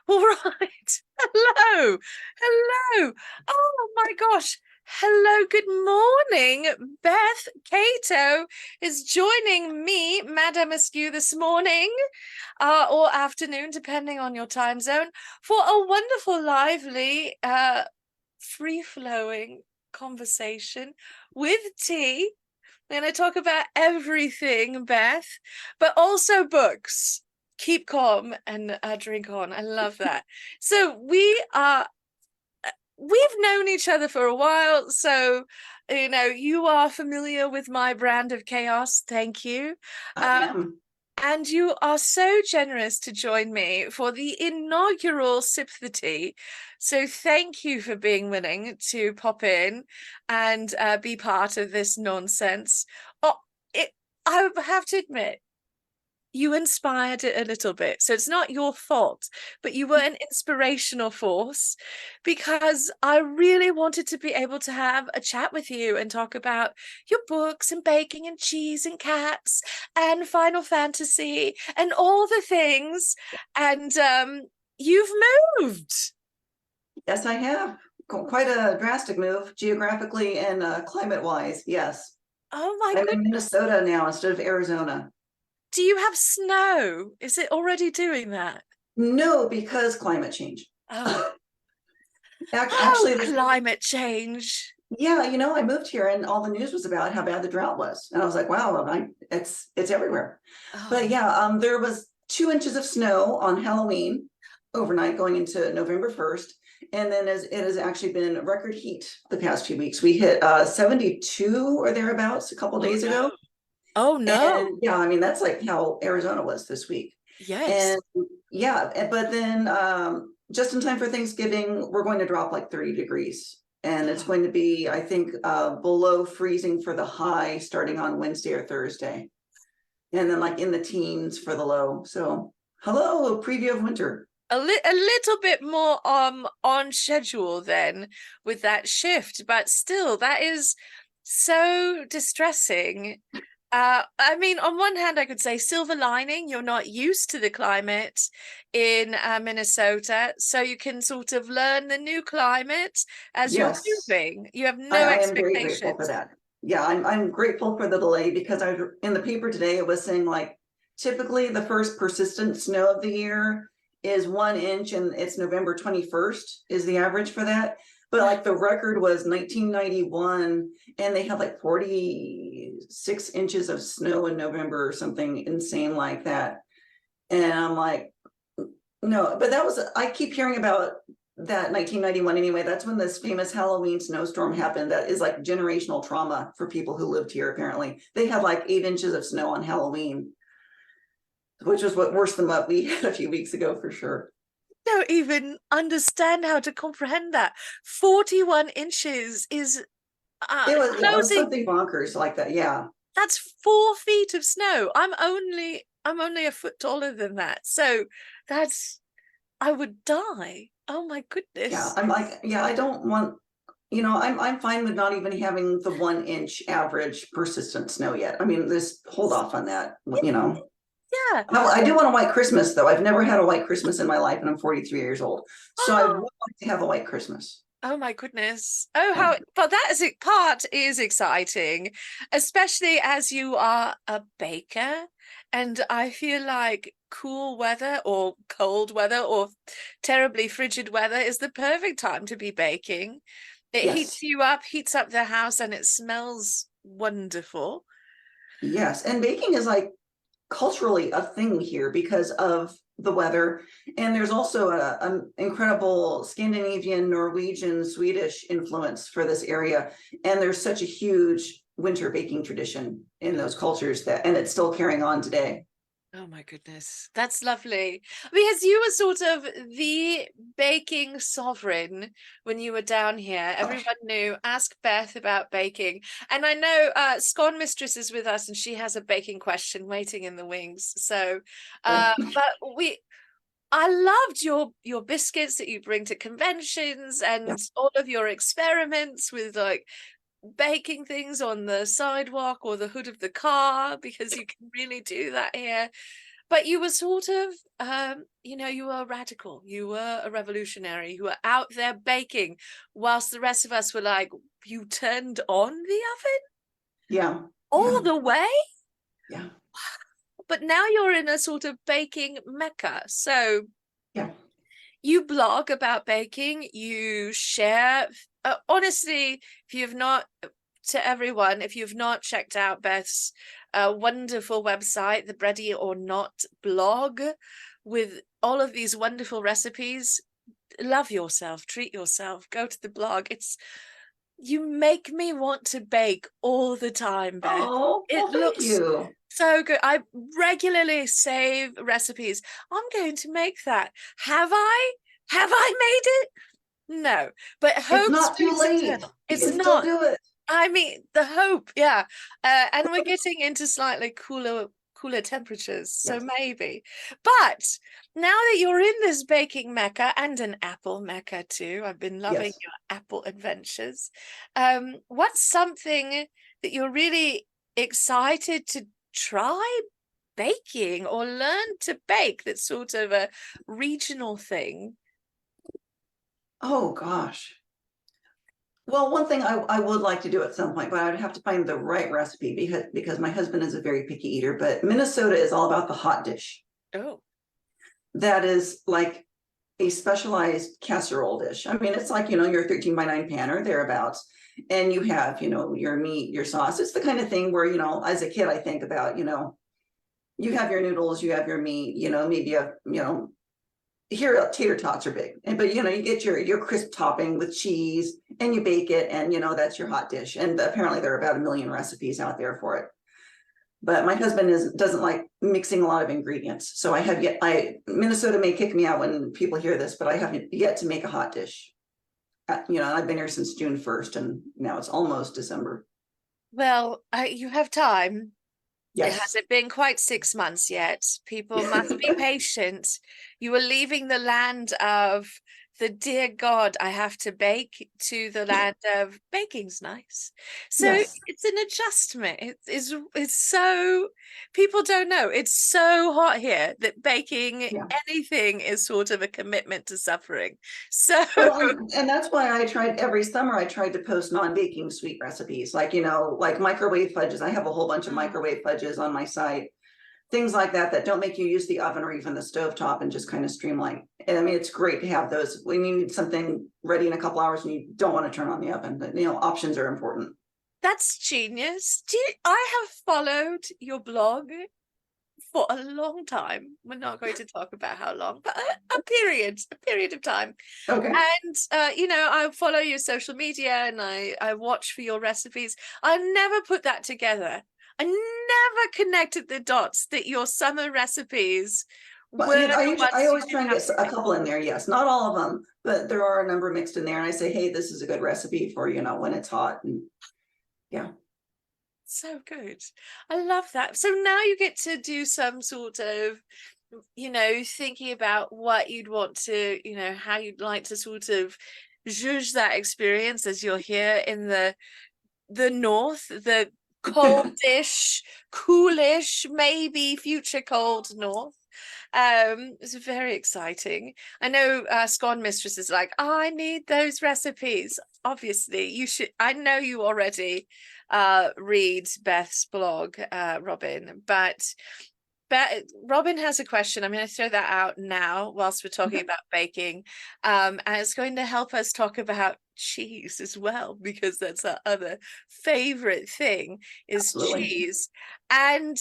All right. Hello. Hello. Oh my gosh. Hello. Good morning. Beth Cato is joining me, Madame Askew, this morning, or afternoon, depending on your time zone, for a wonderful, lively, free-flowing conversation with tea. We're going to talk about everything, Beth, but also books. Keep calm and drink on. I love that. So we've known each other for a while. So, you are familiar with my brand of chaos. Thank you. I Um, am. and you are so generous to join me for the inaugural Sip the Tea. So thank you for being willing to pop in and be part of this nonsense. Oh, I have to admit, you inspired it a little bit. So it's not your fault, but you were an inspirational force because I really wanted to be able to have a chat with you and talk about your books and baking and cheese and cats and Final Fantasy and all the things. And you've moved. Yes, I have. Quite a drastic move geographically and climate-wise. Yes. Oh my I'm in goodness. Minnesota now instead of Arizona. Do you have snow? Is it already doing that? No, because climate change. Oh, oh, Actually, climate change. yeah, I moved here and all the news was about how bad the drought was. And I was like, wow, it's everywhere. But Oh. yeah, there was 2 inches of snow on Halloween overnight going into November 1st. And then as it has actually been record heat the past few weeks. We hit 72 or thereabouts a couple Oh days no. ago. Oh no. And yeah, I mean, that's like how Arizona was this week. Yes. And yeah, but then just in time for Thanksgiving, we're going to drop like 30 degrees. And it's going to be, I think, below freezing for the high starting on Wednesday or Thursday. And then like in the teens for the low. So hello, preview of winter. A little bit more on schedule then with that shift, but still that is so distressing. I mean, on one hand, I could say silver lining, you're not used to the climate in Minnesota, so you can sort of learn the new climate as you're Yes, moving. You have I, no I am very grateful for expectations. that. Yeah, I'm grateful for the delay because I in the paper today it was saying like typically the first persistent snow of the year is 1 inch and it's November 21st is the average for that. But like the record was 1991 and they had like 46 inches of snow in November or something insane like that. And I'm like, no, but that was, I keep hearing about that 1991 anyway. That's when this famous Halloween snowstorm happened. That is like generational trauma for people who lived here, apparently. They had like 8 inches of snow on Halloween, which was what worse than what we had a few weeks ago for sure. Don't even understand how to comprehend that. 41 inches is It was closing. something bonkers like that. Yeah. That's 4 feet of snow. I'm only a foot taller than that. So that's I would die. Oh my Yeah. goodness. I'm like, yeah, I don't want, I'm fine with not even having the 1 inch average persistent snow yet. I mean, this hold off on that, you know. Yeah. I do want a white Christmas though. I've never had a white Christmas in my life and I'm 43 years old. So I would Oh, like to have a white Christmas. oh my goodness. Oh, Yeah. how, but that is it. Part is exciting, especially as you are a baker. And I feel like cool weather or cold weather or terribly frigid weather is the perfect time to be baking. It heats Yes. you up, heats up the house, and it smells wonderful. Yes. And baking is like culturally a thing here because of the weather. And there's also an incredible Scandinavian, Norwegian, Swedish influence for this area. And there's such a huge winter baking tradition in those cultures and it's still carrying on today. Oh my goodness, that's lovely. Because you were sort of the baking sovereign when you were down here. Everyone knew, ask Beth about baking. And I know Scone Mistress is with us and she has a baking question waiting in the wings. So, but I loved your biscuits that you bring to conventions Yeah. and all of your experiments with like baking things on the sidewalk or the hood of the car because you can really do that here. But you were sort of, you were radical. You were a revolutionary. You were out there baking, whilst the rest of us were like, you turned on the oven Yeah. all Yeah. the way? Yeah. But now you're in a sort of baking mecca. So Yeah. you blog about baking, you share. Honestly, if you've not, to everyone, if you've not checked out Beth's wonderful website, the Bready or Not blog, with all of these wonderful recipes, love yourself, treat yourself, go to the blog. You make me want to bake all the time, Beth. Oh, It well, thank looks you. so good. I regularly save recipes. I'm going to make that. Have I? Have I made it? No, but It's hope not too springs late. eternal. You It's can still not. do it. I mean, the hope, yeah. And we're getting into slightly cooler temperatures, so Yes. maybe. But now that you're in this baking mecca and an apple mecca too, I've been loving Yes. your apple adventures. What's something that you're really excited to try baking or learn to bake that's sort of a regional thing? Oh gosh. Well, one thing I would like to do at some point, but I would have to find the right recipe because my husband is a very picky eater. But Minnesota is all about the hot dish. Oh, That is like a specialized casserole dish. I mean, it's like, your 13 by 9 pan or thereabouts. And you have, your meat, your sauce. It's the kind of thing where, as a kid, I think about, you have your noodles, you have your meat, maybe here tater tots are big, but you get your crisp topping with cheese and you bake it, and that's your hot dish. And apparently there are about 1 million recipes out there for it. But my husband doesn't like mixing a lot of ingredients, so Minnesota may kick me out when people hear this, but I haven't yet to make a hot dish. I've been here since June 1st, and now it's almost December. well, you have time. It Yes. hasn't been quite 6 months yet. People must be patient. You are leaving the land of the dear God, I have to bake, to the land of baking's nice. So Yes. it's an adjustment. It's so, people don't know. It's so hot here that baking Yeah. anything is sort of a commitment to suffering. So Well, and that's why every summer I tried to post non-baking sweet recipes, like, like microwave fudges. I have a whole bunch of microwave fudges on my site, things like that don't make you use the oven or even the stovetop, and just kind of streamline. And I mean, it's great to have those when you need something ready in a couple hours and you don't want to turn on the oven. But options are important. that's genius. I have followed your blog for a long time. We're not going to talk about how long, but a period of time. Okay. And I follow your social media and I watch for your recipes. I never put that together. I never connected the dots that your summer recipes But were the I ones you always did try and have get to a make. couple in there. Yes, not all of them, but there are a number mixed in there. And I say, hey, this is a good recipe for when it's hot. And yeah. So good. I love that. So now you get to do some sort of, thinking about what you'd want to, how you'd like to sort of judge that experience as you're here in the north, the coldish, coolish, maybe future cold north. It's very exciting. I know Scone Mistress is like, I need those recipes. Obviously, you should. I know you already read Beth's blog, Robin, but Robin has a question. I'm going to throw that out now whilst we're talking about baking. And it's going to help us talk about cheese as well, because that's our other favorite thing is Absolutely. cheese. And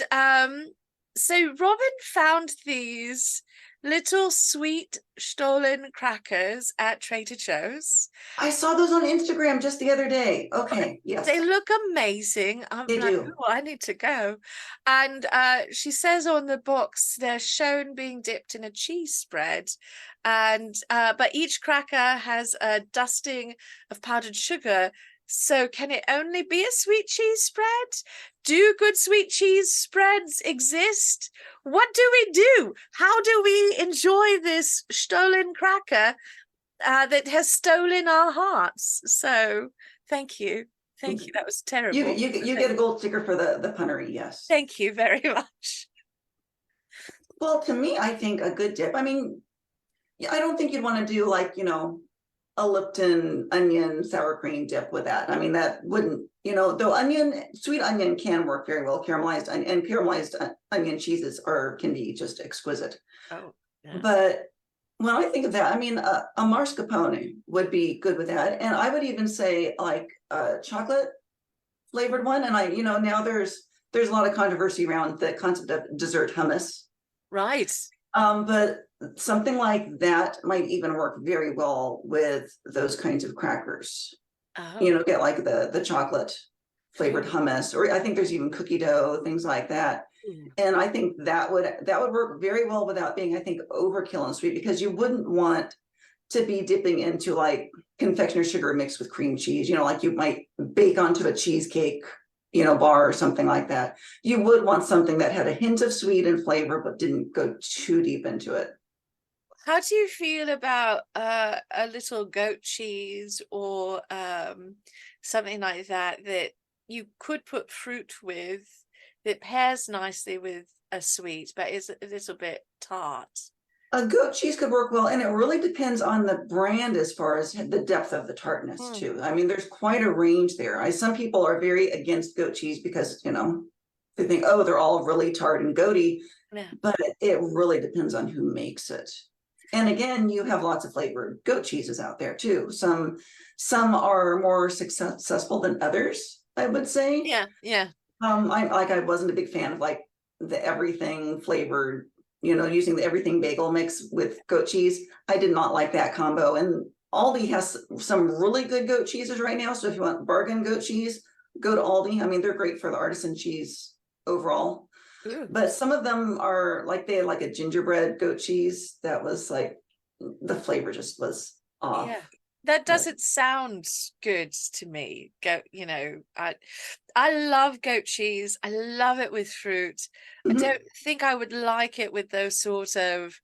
so Robin found these little sweet Stollen crackers at Trader Joe's. I saw those on Instagram just the other day. Okay. They Yes, look amazing. I'm they like, do. oh, I need to go. And she says on the box they're shown being dipped in a cheese spread. And but each cracker has a dusting of powdered sugar. So can it only be a sweet cheese spread? Do good sweet cheese spreads exist? What do we do? How do we enjoy this stolen cracker that has stolen our hearts? So thank you. Thank you. That was You terrible. you you get a gold sticker for the punnery. Yes. Thank you very much. Well, to me, I think a good dip. I mean, yeah, I don't think you'd want to do like, a Lipton onion sour cream dip with that. I mean, that wouldn't, though sweet onion can work very well. Caramelized onion cheeses can be just exquisite. Oh, yeah. But when I think of that, I mean, a mascarpone would be good with that. And I would even say like a chocolate flavored one. And now there's a lot of controversy around the concept of dessert hummus. Right. But something like that might even work very well with those kinds of crackers. Oh. Get like the chocolate flavored hummus, or I think there's even cookie dough, things like that. Ooh. And I think that would work very well without being, I think, overkill and sweet, because you wouldn't want to be dipping into like confectioner's sugar mixed with cream cheese, like you might bake onto a cheesecake, bar or something like that. You would want something that had a hint of sweet and flavor, but didn't go too deep into it. How do you feel about a little goat cheese or something like that that you could put fruit with that pairs nicely with a sweet but is a little bit tart? A goat cheese could work well, and it really depends on the brand as far as the depth of the tartness Mm, too. I mean, there's quite a range there. Some people are very against goat cheese because they think, oh, they're all really tart and goaty, yeah. but it really depends on who makes it. And again, you have lots of flavored goat cheeses out there too. Some are more successful than others, I would say. Yeah, yeah. I wasn't a big fan of like the everything flavored, using the everything bagel mix with goat cheese. I did not like that combo. And Aldi has some really good goat cheeses right now. So if you want bargain goat cheese, go to Aldi. I mean, they're great for the artisan cheese overall. Ooh, But some of them are like, they had like a gingerbread goat cheese that was like, the flavor just was yeah. off. That But doesn't sound good to me. I love goat cheese. I love it with fruit. I mhm, don't think I would like it with those sort of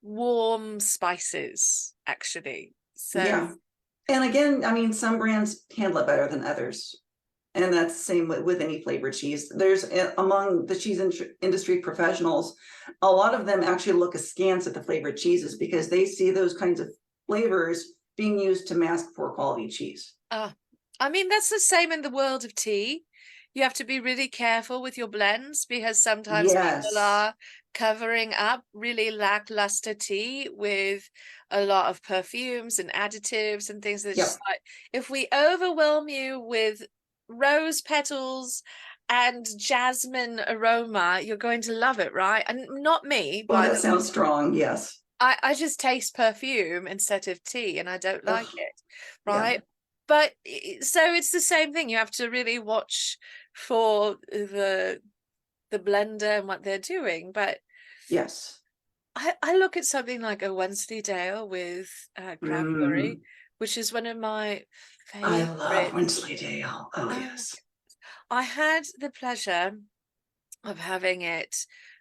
warm spices, actually. So, yeah. And again, I mean, some brands handle it better than others. And that's the same with any flavored cheese. There's among the cheese industry professionals, a lot of them actually look askance at the flavored cheeses because they see those kinds of flavors being used to mask poor quality cheese. uh, I mean, that's the same in the world of tea. You have to be really careful with your blends because sometimes people Yes. are covering up really lackluster tea with a lot of perfumes and additives and things that are just Yep. like, if we overwhelm you with rose petals and jasmine aroma, you're going to love it, right? And not me, Oh, by that the way. sounds strong. Yes. I just taste perfume instead of tea and I don't like Ugh, it, yeah. right? But so it's the same thing. You have to really watch for the blender and what they're doing. But Yes. I look at something like a Wensleydale with cranberry, Mm, which is one of my I love favorites. Wensleydale. Oh, Oh, yes. I had the pleasure of having it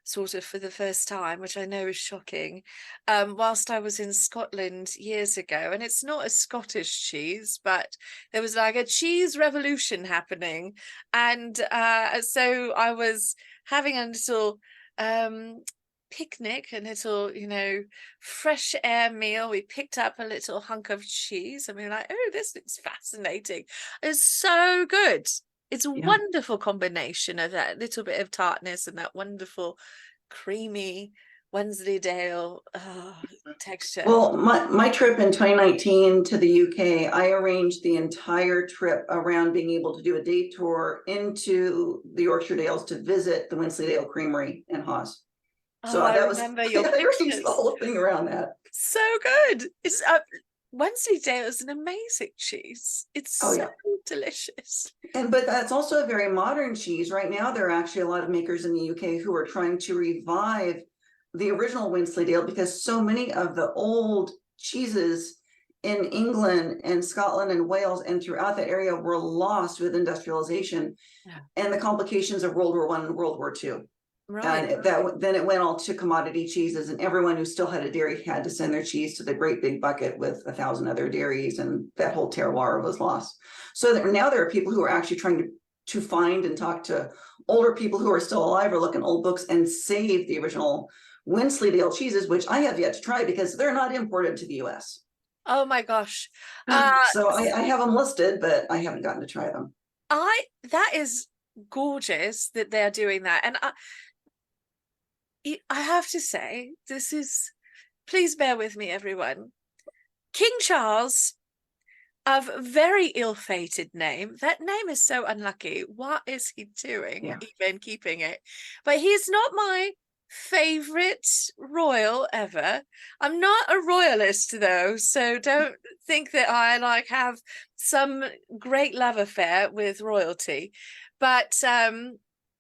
sort of for the first time, which I know is shocking, whilst I was in Scotland years ago. And it's not a Scottish cheese, but there was like a cheese revolution happening. And so I was having a little picnic, a little, fresh air meal. We picked up a little hunk of cheese and we were like, oh, this looks fascinating. It's so good. It's a Yeah. wonderful combination of that little bit of tartness and that wonderful creamy Wensleydale texture. Well, my trip in 2019 to the UK, I arranged the entire trip around being able to do a day tour into the Yorkshire Dales to visit the Wensleydale Creamery in Hawes. Oh, So I that was, remember your I arranged the pictures. whole thing around that. So good. It's Wensleydale is an amazing cheese. Oh It's so yeah. delicious. But that's also a very modern cheese. Right now, there are actually a lot of makers in the UK who are trying to revive the original Wensleydale because so many of the old cheeses in England and Scotland and Wales and throughout that area were lost with industrialization Yeah. and the complications of World War I and World War II. Right. And then it went all to commodity cheeses, and everyone who still had a dairy had to send their cheese to the great big bucket with 1,000 other dairies, and that whole terroir was lost. So now there are people who are actually trying to find and talk to older people who are still alive or look in old books and save the original Wensleydale cheeses, which I have yet to try because they're not imported to the US. Oh my gosh. Uh, So I have them listed, but I haven't gotten to try them. that is gorgeous that they're doing that. And I have to say, this is, please bear with me, everyone. King Charles, of very ill-fated name. That name is so unlucky. What is he doing, Yeah. even keeping it? But he's not my favorite royal ever. I'm not a royalist though, so don't think that I like have some great love affair with royalty. But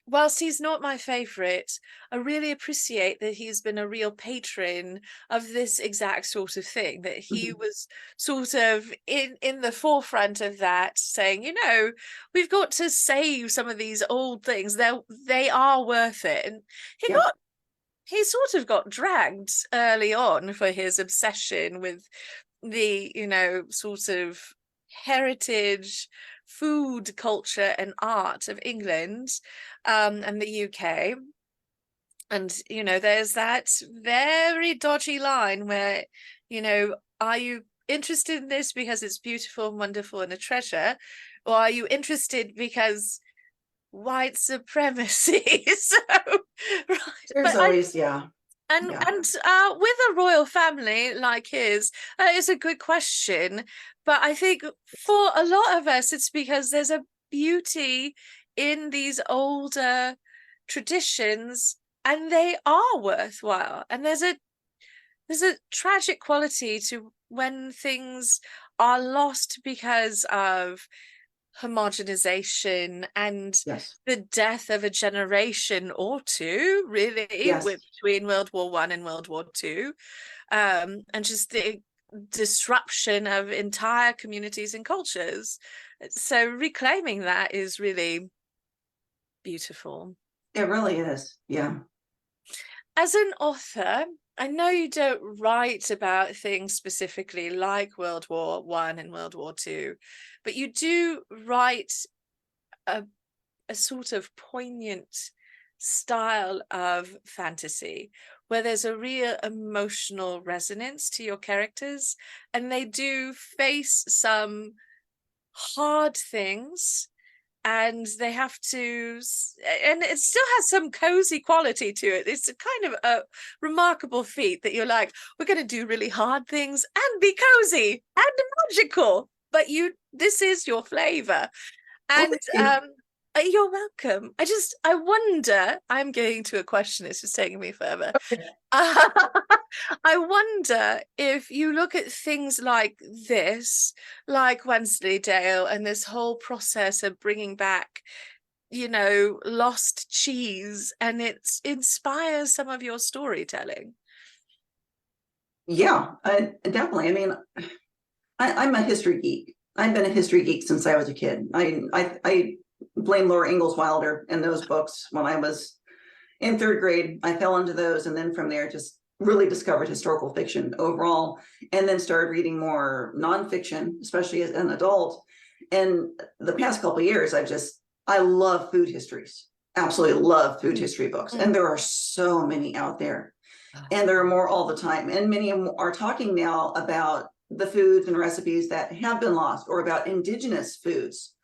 whilst he's not my favorite, I really appreciate that he's been a real patron of this exact sort of thing, that he Mhm. was sort of in the forefront of that, saying, you know, we've got to save some of these old things. They are worth it. And Yeah. he sort of got dragged early on for his obsession with the, you know, sort of heritage, food, culture, and art of England, and the UK. And, you know, there's that very dodgy line where, you know, are you interested in this because it's beautiful and wonderful and a treasure? Or are you interested because white supremacy? So, right. There's But I always, yeah, yeah. and with a royal family like his, it's a good question. But I think for a lot of us, it's because there's a beauty in these older traditions, and they are worthwhile. And there's a tragic quality to when things are lost because of homogenization and Yes. the death of a generation or two, really, Yes. with between World War I and World War II, and just the disruption of entire communities and cultures. So reclaiming that is really beautiful. It really is. Yeah. As an author, I know you don't write about things specifically like World War I and World War II, but you do write a a sort of poignant style of fantasy where there's a real emotional resonance to your characters, and they do face some hard things, and they have to and it still has some cozy quality to it. It's a kind of a remarkable feat that you're like, we're going to do really hard things and be cozy and magical, but you this is your flavor. Well, And thank you. you're welcome. I wonder, I'm getting to a question, it's just taking me further. I wonder if you look at things like this, like Wensleydale, and this whole process of bringing back, you know, lost cheese, and it inspires some of your storytelling. Yeah, definitely. I mean, I'm a history geek. I've been a history geek since I was a kid. I blame Laura Ingalls Wilder and those books when I was in third grade. I fell into those, and then from there, just really discovered historical fiction overall, and then started reading more nonfiction, especially as an adult. And the past couple of years, I love food histories. Absolutely love food history books, and Mm. there are so many out there, and there are more all the time. And many of them are talking now about the foods and recipes that have been lost, or about indigenous foods.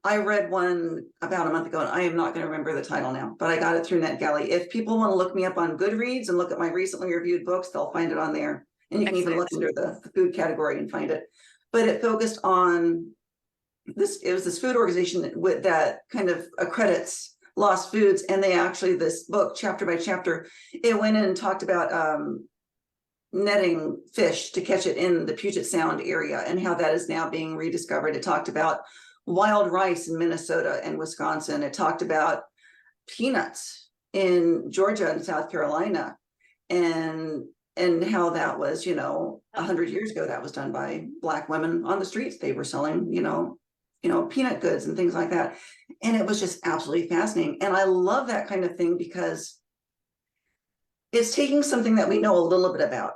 I read one about a month ago, and I am not going to remember the title now, but I got it through NetGalley. If people want to look me up on Goodreads and look at my recently reviewed books, they'll find it on there. And you can even look Excellent. under the food category and find it. But it focused on this, it was this food organization with that kind of accredits lost foods. And they actually, this book, chapter by chapter, it went in and talked about netting fish to catch it in the Puget Sound area and how that is now being rediscovered. It talked about wild rice in Minnesota and Wisconsin. It talked about peanuts in Georgia and South Carolina, and how that was, 100 years ago, that was done by Black women on the streets. They were selling, peanut goods and things like that. And it was just absolutely fascinating. And I love that kind of thing because it's taking something that we know a little bit about,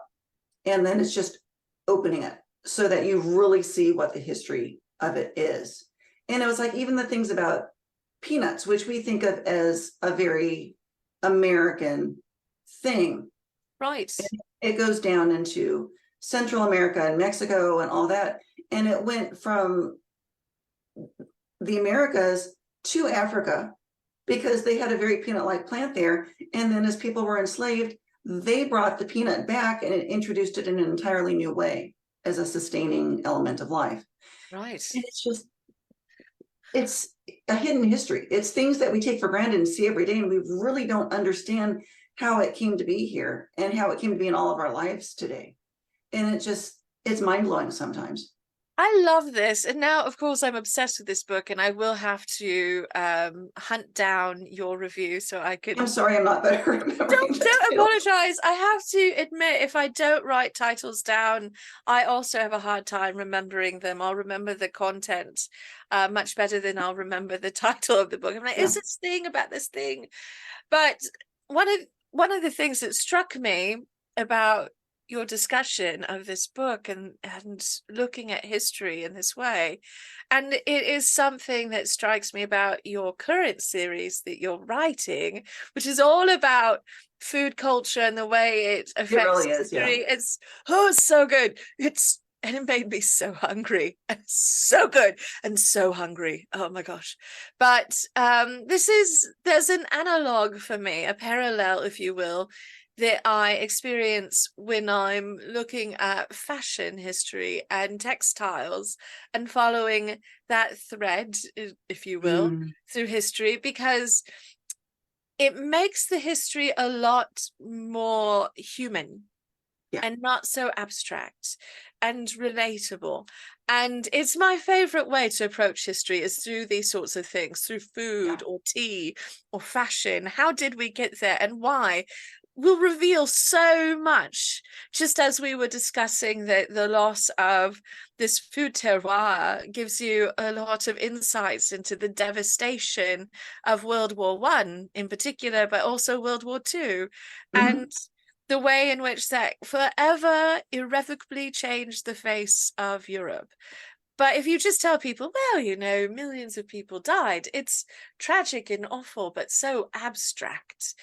and then it's just opening it so that you really see what the history of it is. And it was like even the things about peanuts, which we think of as a very American thing. Right. It goes down into Central America and Mexico and all that. And it went from the Americas to Africa because they had a very peanut-like plant there. And then as people were enslaved, they brought the peanut back and it introduced it in an entirely new way as a sustaining element of life. Right. And it's a hidden history. It's things that we take for granted and see every day, and we really don't understand how it came to be here and how it came to be in all of our lives today. And it's mind-blowing sometimes. I love this. And now, of course, I'm obsessed with this book, and I will have to hunt down your review so I I'm can. sorry I'm not better at remembering the Don't title. apologize. I have to admit, if I don't write titles down, I also have a hard time remembering them. I'll remember the content much better than I'll remember the title of the book. I'm like, Yeah. is this thing about this thing? But one of the things that struck me about your discussion of this book and looking at history in this way, and it is something that strikes me about your current series that you're writing, which is all about food culture and the way it It affects really is. Yeah. history. It's so good. And it made me so hungry and so good and so hungry. Oh my gosh. But there's an analog for me, a parallel, if you will, that I experience when I'm looking at fashion history and textiles and following that thread, if you will, Mm, through history, because it makes the history a lot more human yeah. and not so abstract and relatable. And it's my favorite way to approach history is through these sorts of things, through Yeah. food or tea or fashion. How did we get there and why? Will reveal so much, just as we were discussing that the loss of this food terroir gives you a lot of insights into the devastation of World War I in particular, but also World War II. Mhm. And the way in which that forever irrevocably changed the face of Europe. But if you just tell people, well, millions of people died, it's tragic and awful, but so abstract.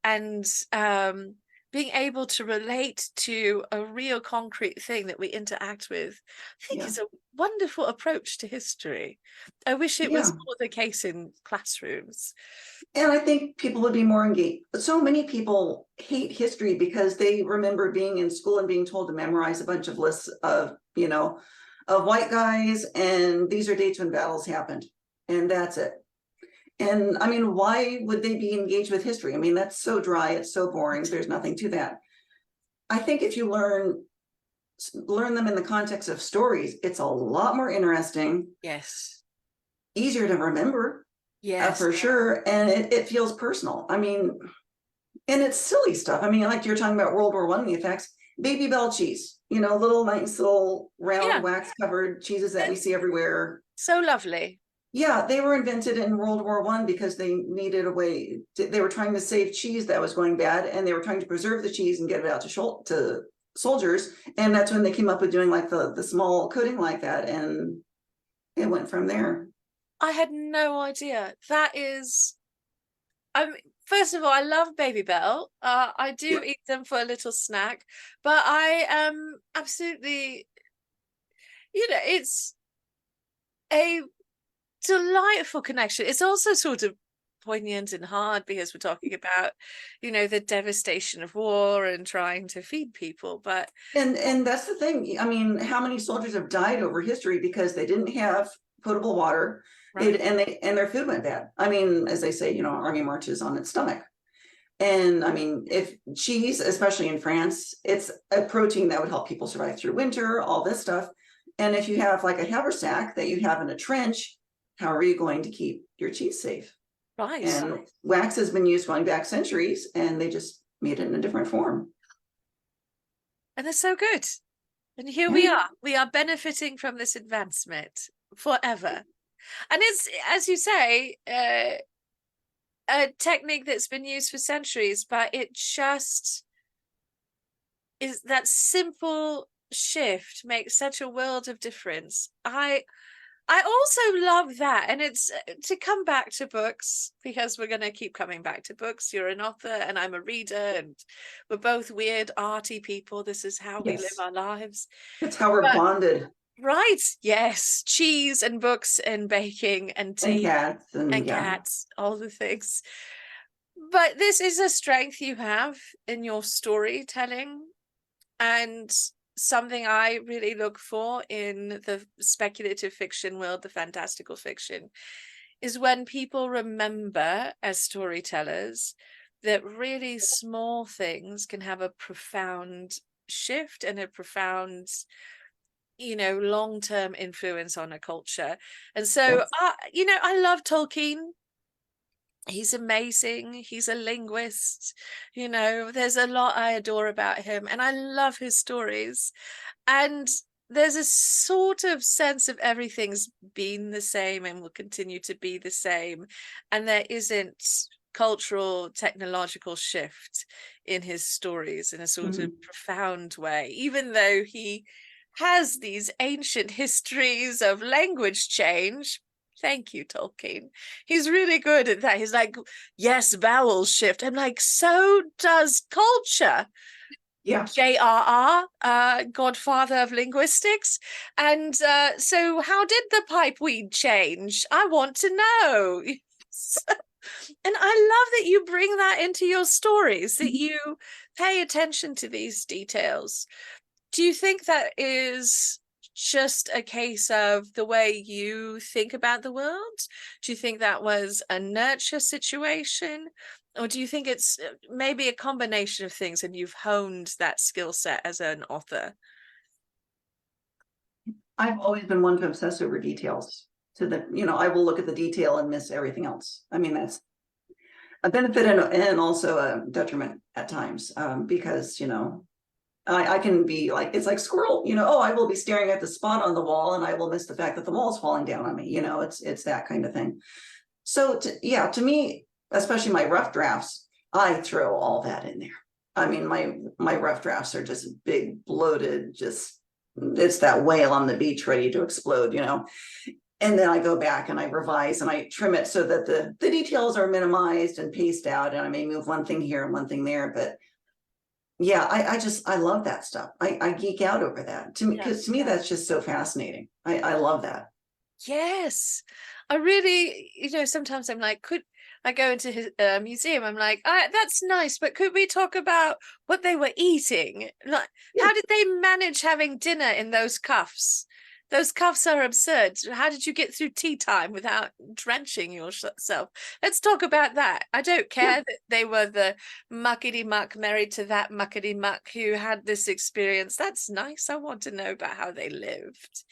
And being able to relate to a real concrete thing that we interact with, I think Yeah. is a wonderful approach to history. I wish it was Yeah. more the case in classrooms. And I think people would be more engaged. So many people hate history because they remember being in school and being told to memorize a bunch of lists of white guys, and these are dates when battles happened, and that's it. And I mean, why would they be engaged with history? I mean, that's so dry, it's so boring, there's nothing to that. I think if you learn them in the context of stories, it's a lot more interesting, Yes. easier to remember, Yes. for sure, and it feels personal. I mean, and it's silly stuff. I mean, like you're talking about World War I and the effects, Baby Bell cheese, little nice little round Yeah. wax covered cheeses that we see everywhere. So lovely. Yeah, they were invented in World War I because they needed a way they were trying to save cheese that was going bad, and they were trying to preserve the cheese and get it out to soldiers. And that's when they came up with doing like the small coating like that, and it went from there. I had no idea. That is, I mean, first of all, I love Baby Bell. I Yeah. do eat them for a little snack, but I am absolutely, it's a delightful connection. It's also sort of poignant and hard because we're talking about, the devastation of war and trying to feed people. But And that's the thing. I mean, how many soldiers have died over history because they didn't have potable water, right, and their food went bad. I mean, as they say, army marches on its stomach. And I mean, if cheese, especially in France, it's a protein that would help people survive through winter, all this stuff. And if you have like a haversack that you have in a trench, how are you going to keep your cheese safe? right. And wax has been used going back centuries, and they just made it in a different form. And they're so good. And here we Yeah. are. We are benefiting from this advancement forever. And it's, as you say, a technique that's been used for centuries, but it just is that simple shift makes such a world of difference. I also love that. And it's to come back to books, because we're going to keep coming back to books. You're an author and I'm a reader, and we're both weird, arty people. This is how we live Yes, our lives. that's how we're But bonded. right, yes, cheese and books and baking and And tea cats, and and yeah. cats, all the things. But this is a strength you have in your storytelling, and something I really look for in the speculative fiction world, the fantastical fiction, is when people remember as storytellers that really small things can have a profound shift and a profound, long-term influence on a culture. And so, Yes. I love Tolkien. He's amazing. He's a linguist. There's a lot I adore about him, and I love his stories. And there's a sort of sense of everything's been the same and will continue to be the same. And there isn't cultural, technological shift in his stories in a sort of Mhm. profound way, even though he has these ancient histories of language change. Thank you, Tolkien. He's really good at that. He's like, yes, vowels shift. I'm like, so does culture. Yeah. JRR, godfather of linguistics. And so how did the pipeweed change? I want to know. And I love that you bring that into your stories, that you pay attention to these details. Do you think that is just a case of the way you think about the world? Do you think that was a nurture situation? Or do you think it's maybe a combination of things and you've honed that skill set as an author? I've always been one to obsess over details. To the, I will look at the detail and miss everything else. I mean, that's a benefit and also a detriment at times, because I can be like, it's like squirrel, oh, I will be staring at the spot on the wall and I will miss the fact that the wall is falling down on me. It's that kind of thing. So yeah, to me, especially my rough drafts, I throw all that in there. I mean, my rough drafts are just big, bloated, just it's that whale on the beach ready to explode. And then I go back and I revise and I trim it so that the details are minimized and paced out, and I may move one thing here and one thing there. But yeah, I love that stuff. I geek out over that. To me, Yeah, because to me yeah. that's just so fascinating. I love that. Yes. I really, sometimes I'm like, could I go into his museum? I'm like, that's nice, but could we talk about what they were eating? Like, Yeah. how did they manage having dinner in those cuffs? Those cuffs are absurd. How did you get through tea time without drenching yourself? Let's talk about that. I don't Yeah. care that they were the muckety muck married to that muckety muck who had this experience. That's nice. I want to know about how they lived.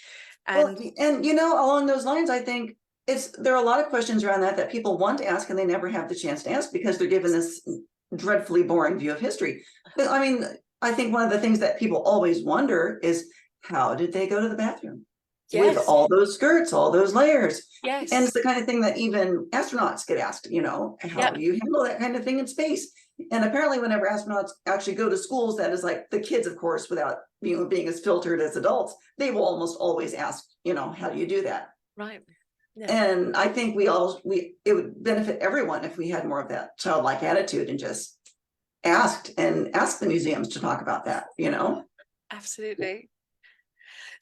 Well, And and along those lines, I think there are a lot of questions around that people want to ask and they never have the chance to ask because they're given this dreadfully boring view of history. But I mean, I think one of the things that people always wonder is how did they go to the bathroom with yes, all those skirts, all those layers? And yes. it's the kind of thing that even astronauts get asked, how Yep. do you handle that kind of thing in space? And apparently, whenever astronauts actually go to schools, that is like the kids, of course, without being as filtered as adults, they will almost always ask, how do you do that? Right. Yeah. And I think it would benefit everyone if we had more of that childlike attitude and just asked the museums to talk about that. Absolutely.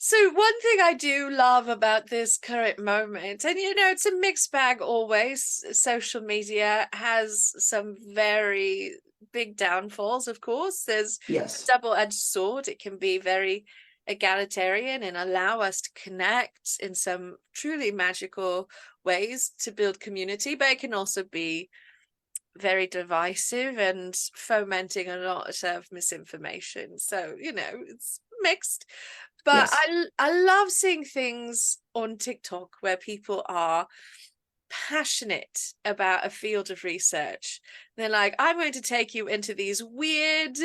So one thing I do love about this current moment, and it's a mixed bag always. Social media has some very big downfalls, of course. There's a Yes. double-edged sword. It can be very egalitarian and allow us to connect in some truly magical ways to build community, but it can also be very divisive and fomenting a lot of misinformation. So, it's mixed. But Yes. I love seeing things on TikTok where people are passionate about a field of research. They're like, I'm going to take you into these weird,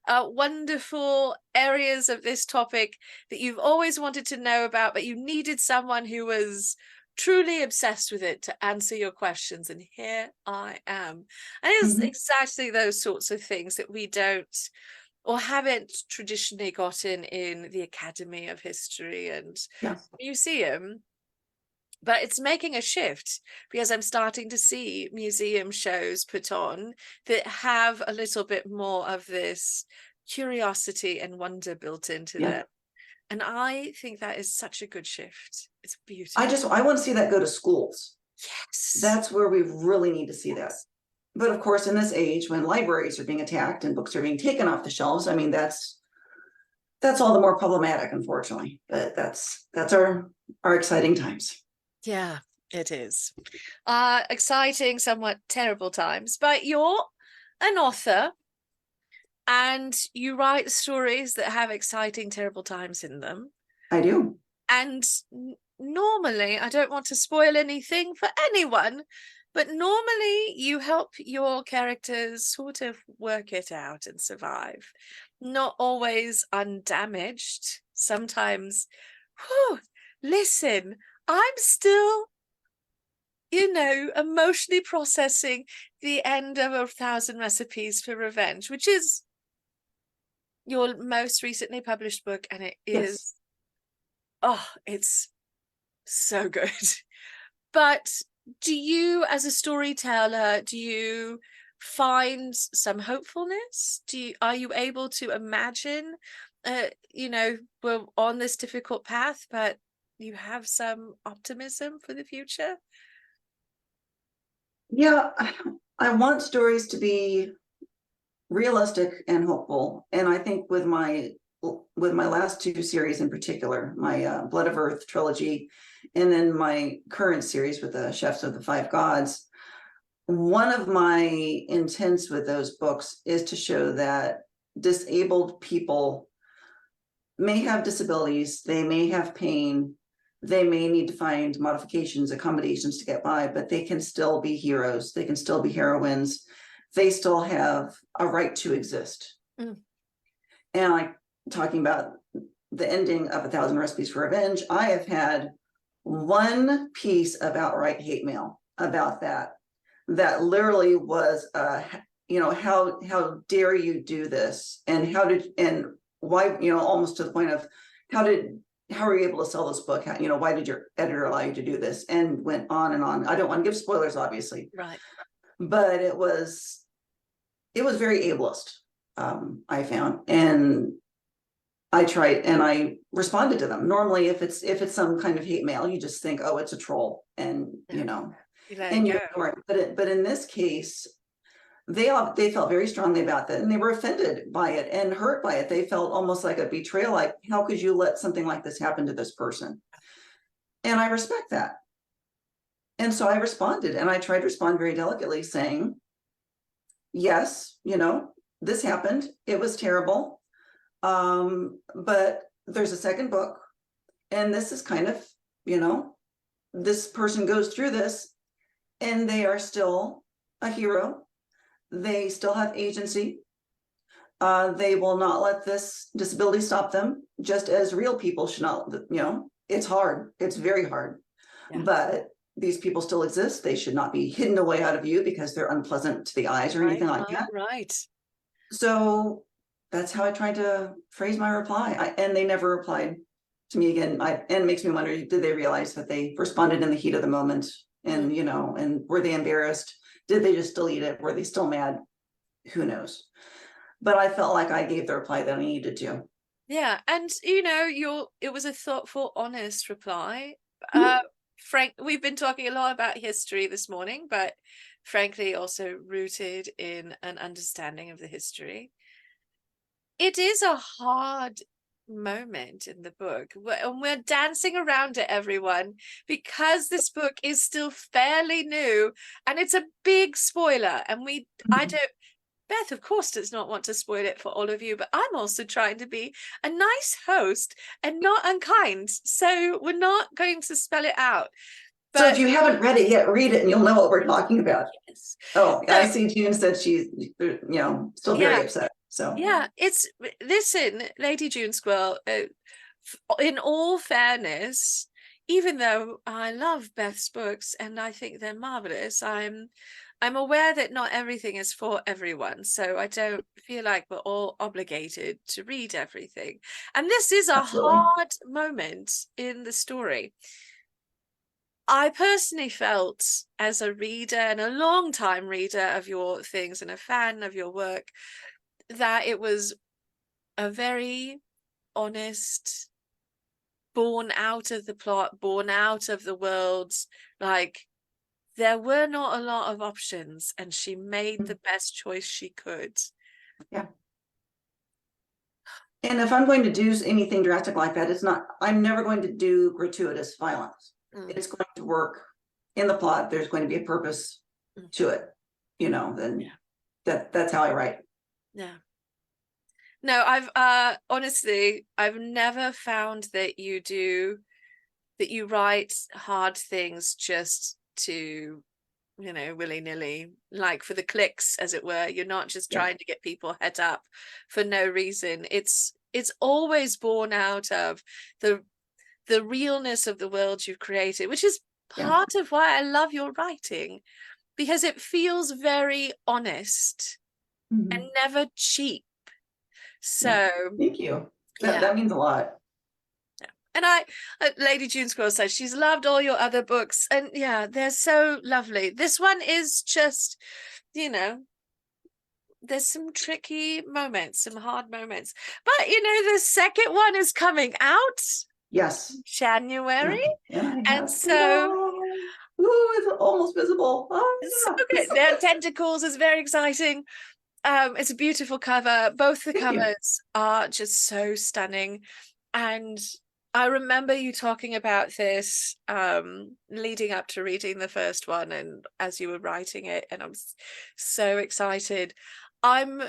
wonderful areas of this topic that you've always wanted to know about, but you needed someone who was truly obsessed with it to answer your questions. And here I am. And it's Mhm. exactly those sorts of things that we don't or haven't traditionally gotten in the Academy of History and Yes. Museum. But it's making a shift because I'm starting to see museum shows put on that have a little bit more of this curiosity and wonder built into Yeah. them. And I think that is such a good shift. It's I beautiful. just, I want to see that go to schools. Yes. That's where we really need to see that. Yes. But of course, in this age when libraries are being attacked and books are being taken off the shelves, I mean, that's all the more problematic, unfortunately. But that's our exciting times. Yeah, it is. Exciting, somewhat terrible times. But you're an author and you write stories that have exciting, terrible times in them. I do. And normally, I don't want to spoil anything for anyone, but normally you help your characters sort of work it out and survive. Not always undamaged. Sometimes, whew, listen, I'm still, emotionally processing the end of 1,000 Recipes for Revenge, which is your most recently published book, and it Yes. is, oh, it's so good. But do you, as a storyteller, do you find some hopefulness? Are you able to imagine, we're on this difficult path, but you have some optimism for the future? Yeah, I want stories to be realistic and hopeful. And I think with my last two series in particular, my Blood of Earth trilogy, and then my current series with the Chefs of the Five Gods, one of my intents with those books is to show that disabled people may have disabilities, they may have pain, they may need to find modifications, accommodations to get by, but they can still be heroes, they can still be heroines, they still have a right to exist. Mm. And I talking about the ending of 1,000 Recipes for Revenge, I have had one piece of outright hate mail about that literally was how dare you do this, and why, almost to the point of how are you able to sell this book, why did your editor allow you to do this, and went on and on. I don't want to give spoilers, obviously, Right. but it was very ableist, I found, and I tried and I responded to them. Normally, if it's some kind of hate mail, you just think, oh, it's a troll, and Yeah. You let it and you go. ignore it. But in this case, they felt very strongly about that, and they were offended by it and hurt by it. They felt almost like a betrayal, like, how could you let something like this happen to this person? And I respect that. And so I responded, and I tried to respond very delicately, saying, yes, this happened. It was terrible. But there's a second book, and this is kind of, this person goes through this, and they are still a hero. They still have agency. They will not let this disability stop them, just as real people should not, it's hard. It's very hard. Yeah. But these people still exist. They should not be hidden away out of view because they're unpleasant to the eyes or anything like that. Right. So that's how I tried to phrase my reply. And they never replied to me again. And it makes me wonder, did they realize that they responded in the heat of the moment? And, and were they embarrassed? Did they just delete it? Were they still mad? Who knows? But I felt like I gave the reply that I needed to. Yeah, and it was a thoughtful, honest reply. Mhm. Frank, we've been talking a lot about history this morning, but frankly also rooted in an understanding of the history. It is a hard moment in the book, and we're dancing around it, everyone, because this book is still fairly new and it's a big spoiler, and I don't, Beth, of course, does not want to spoil it for all of you, but I'm also trying to be a nice host and not unkind. So we're not going to spell it out. So if But you haven't read it yet, read it and you'll know what we're talking about. yes. Oh, So I see June said she's, still very yeah, upset. So yeah, listen, Lady June Squirrel, in all fairness, even though I love Beth's books and I think they're marvelous, I'm aware that not everything is for everyone, so I don't feel like we're all obligated to read everything. And this is a absolutely. hard moment in the story. I personally felt, as a reader and a long time reader of your things and a fan of your work, that it was a very honest, born out of the plot, born out of the worlds. Like, there were not a lot of options, and she made the best choice she could. Yeah. And if I'm going to do anything drastic like that, I'm never going to do gratuitous violence. It's going to work in the plot. There's going to be a purpose to it, then that's how I write. Yeah. No, I've honestly, I've never found that you write hard things just to, willy-nilly, like for the clicks, as it were. You're not just trying to get people head up for no reason. It's always born out of the realness of the world you've created, which is part of why I love your writing, because it feels very honest and never cheap. So thank you. That means a lot. And Lady June Squirrel says she's loved all your other books, and they're so lovely. This one is just, there's some tricky moments, some hard moments, but the second one is coming out. Yes. January. And so it's almost visible. So good. Their tentacles is very exciting. It's a beautiful cover. Both the covers are just so stunning. And I remember you talking about this leading up to reading the first one, and as you were writing it, and I'm so excited. I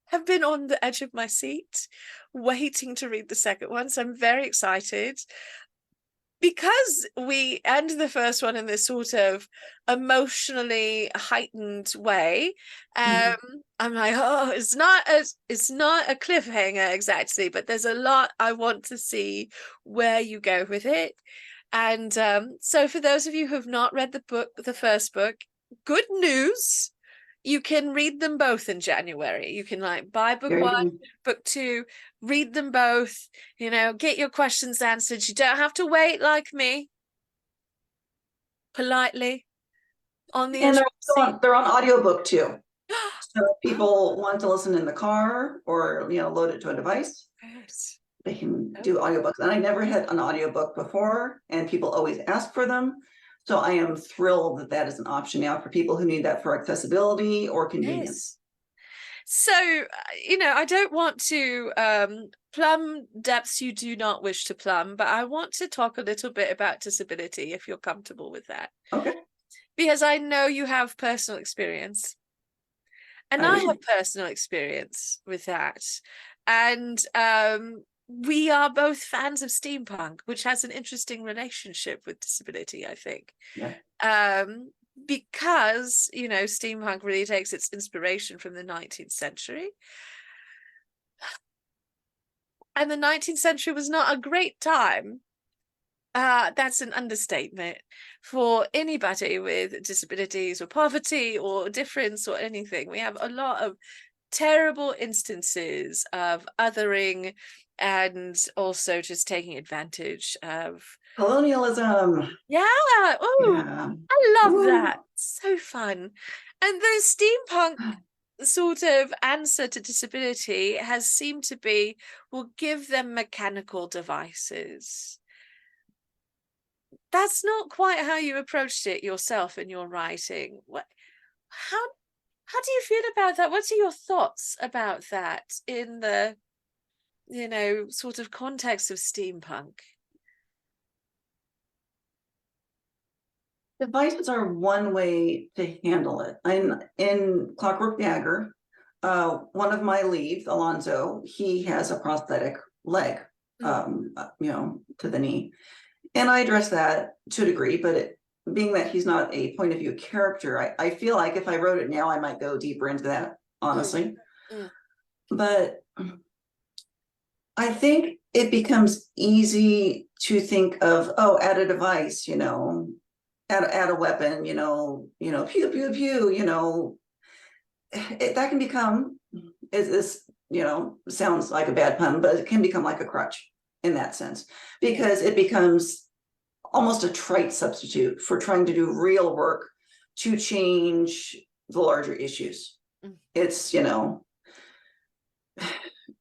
have been on the edge of my seat waiting to read the second one, so I'm very excited. Because we end the first one in this sort of emotionally heightened way, I'm like, oh, it's not a cliffhanger exactly, but there's a lot I want to see where you go with it. And so for those of you who have not read the first book, good news. You can read them both in January. You can buy book one, book two, read them both, get your questions answered. You don't have to wait like me. Politely on the and seat. they're on audiobook too. So if people want to listen in the car or load it to a device, they can do audiobooks. And I never had an audiobook before, and people always ask for them. So I am thrilled that is an option now for people who need that for accessibility or convenience. So, I don't want to plumb depths you do not wish to plumb, but I want to talk a little bit about disability, if you're comfortable with that. Okay. Because I know you have personal experience. And I have personal experience with that. And we are both fans of steampunk, which has an interesting relationship with disability, I think. Because, steampunk really takes its inspiration from the 19th century. And the 19th century was not a great time. That's an understatement for anybody with disabilities or poverty or difference or anything. We have a lot of terrible instances of othering and also just taking advantage of colonialism. I love that. So fun. And the steampunk sort of answer to disability has seemed to be, we'll give them mechanical devices. That's not quite how you approached it yourself in your writing. How do you feel about that? What are your thoughts about that in the, sort of context of steampunk? Devices are one way to handle it. In Clockwork Dagger, one of my leads, Alonzo, he has a prosthetic leg, to the knee. And I address that to a degree, but being that he's not a point of view character, I feel like if I wrote it now, I might go deeper into that, honestly. But I think it becomes easy to think of, add a device, add a weapon, pew, pew, pew, that can become, sounds like a bad pun, but it can become like a crutch in that sense, because it becomes almost a trite substitute for trying to do real work to change the larger issues. It's,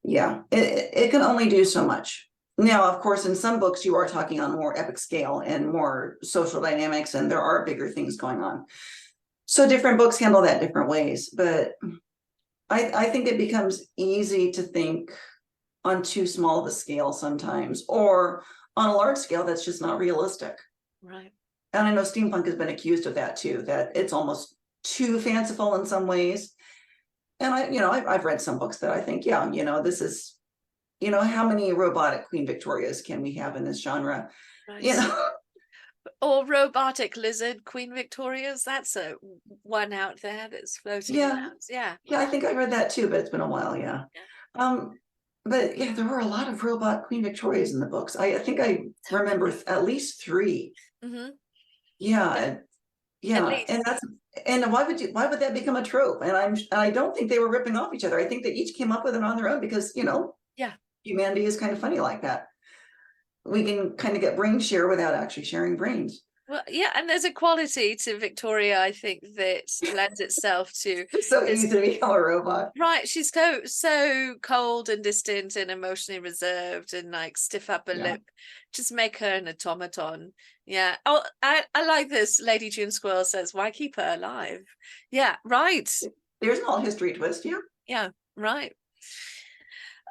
yeah, it can only do so much. Now, of course, in some books, you are talking on more epic scale and more social dynamics, and there are bigger things going on. So different books handle that different ways. But I think it becomes easy to think on too small of a scale sometimes, or on a large scale that's just not realistic. Right. And I know steampunk has been accused of that too, that it's almost too fanciful in some ways. And I've read some books that I think, yeah, this is, how many robotic Queen Victorias can we have in this genre? Right. Or robotic lizard Queen Victorias. That's a one out there that's floating around. Yeah. Yeah, I think I read that too, but it's been a while. Yeah. But yeah, there were a lot of robot Queen Victorias in the books. I think I remember at least 3. Mm-hmm. Yeah. And why would that become a trope? And I don't think they were ripping off each other. I think they each came up with it on their own because, humanity is kind of funny like that. We can kind of get brain share without actually sharing brains. Well, yeah, and there's a quality to Victoria, I think, that lends itself to It's so easy to become a robot. Right, she's so cold and distant and emotionally reserved and like stiff upper lip. Just make her an automaton. Yeah. Oh, I like this. Lady June Squirrel says, "Why keep her alive?" Yeah, right. There's an alt history twist. Yeah. Yeah, right.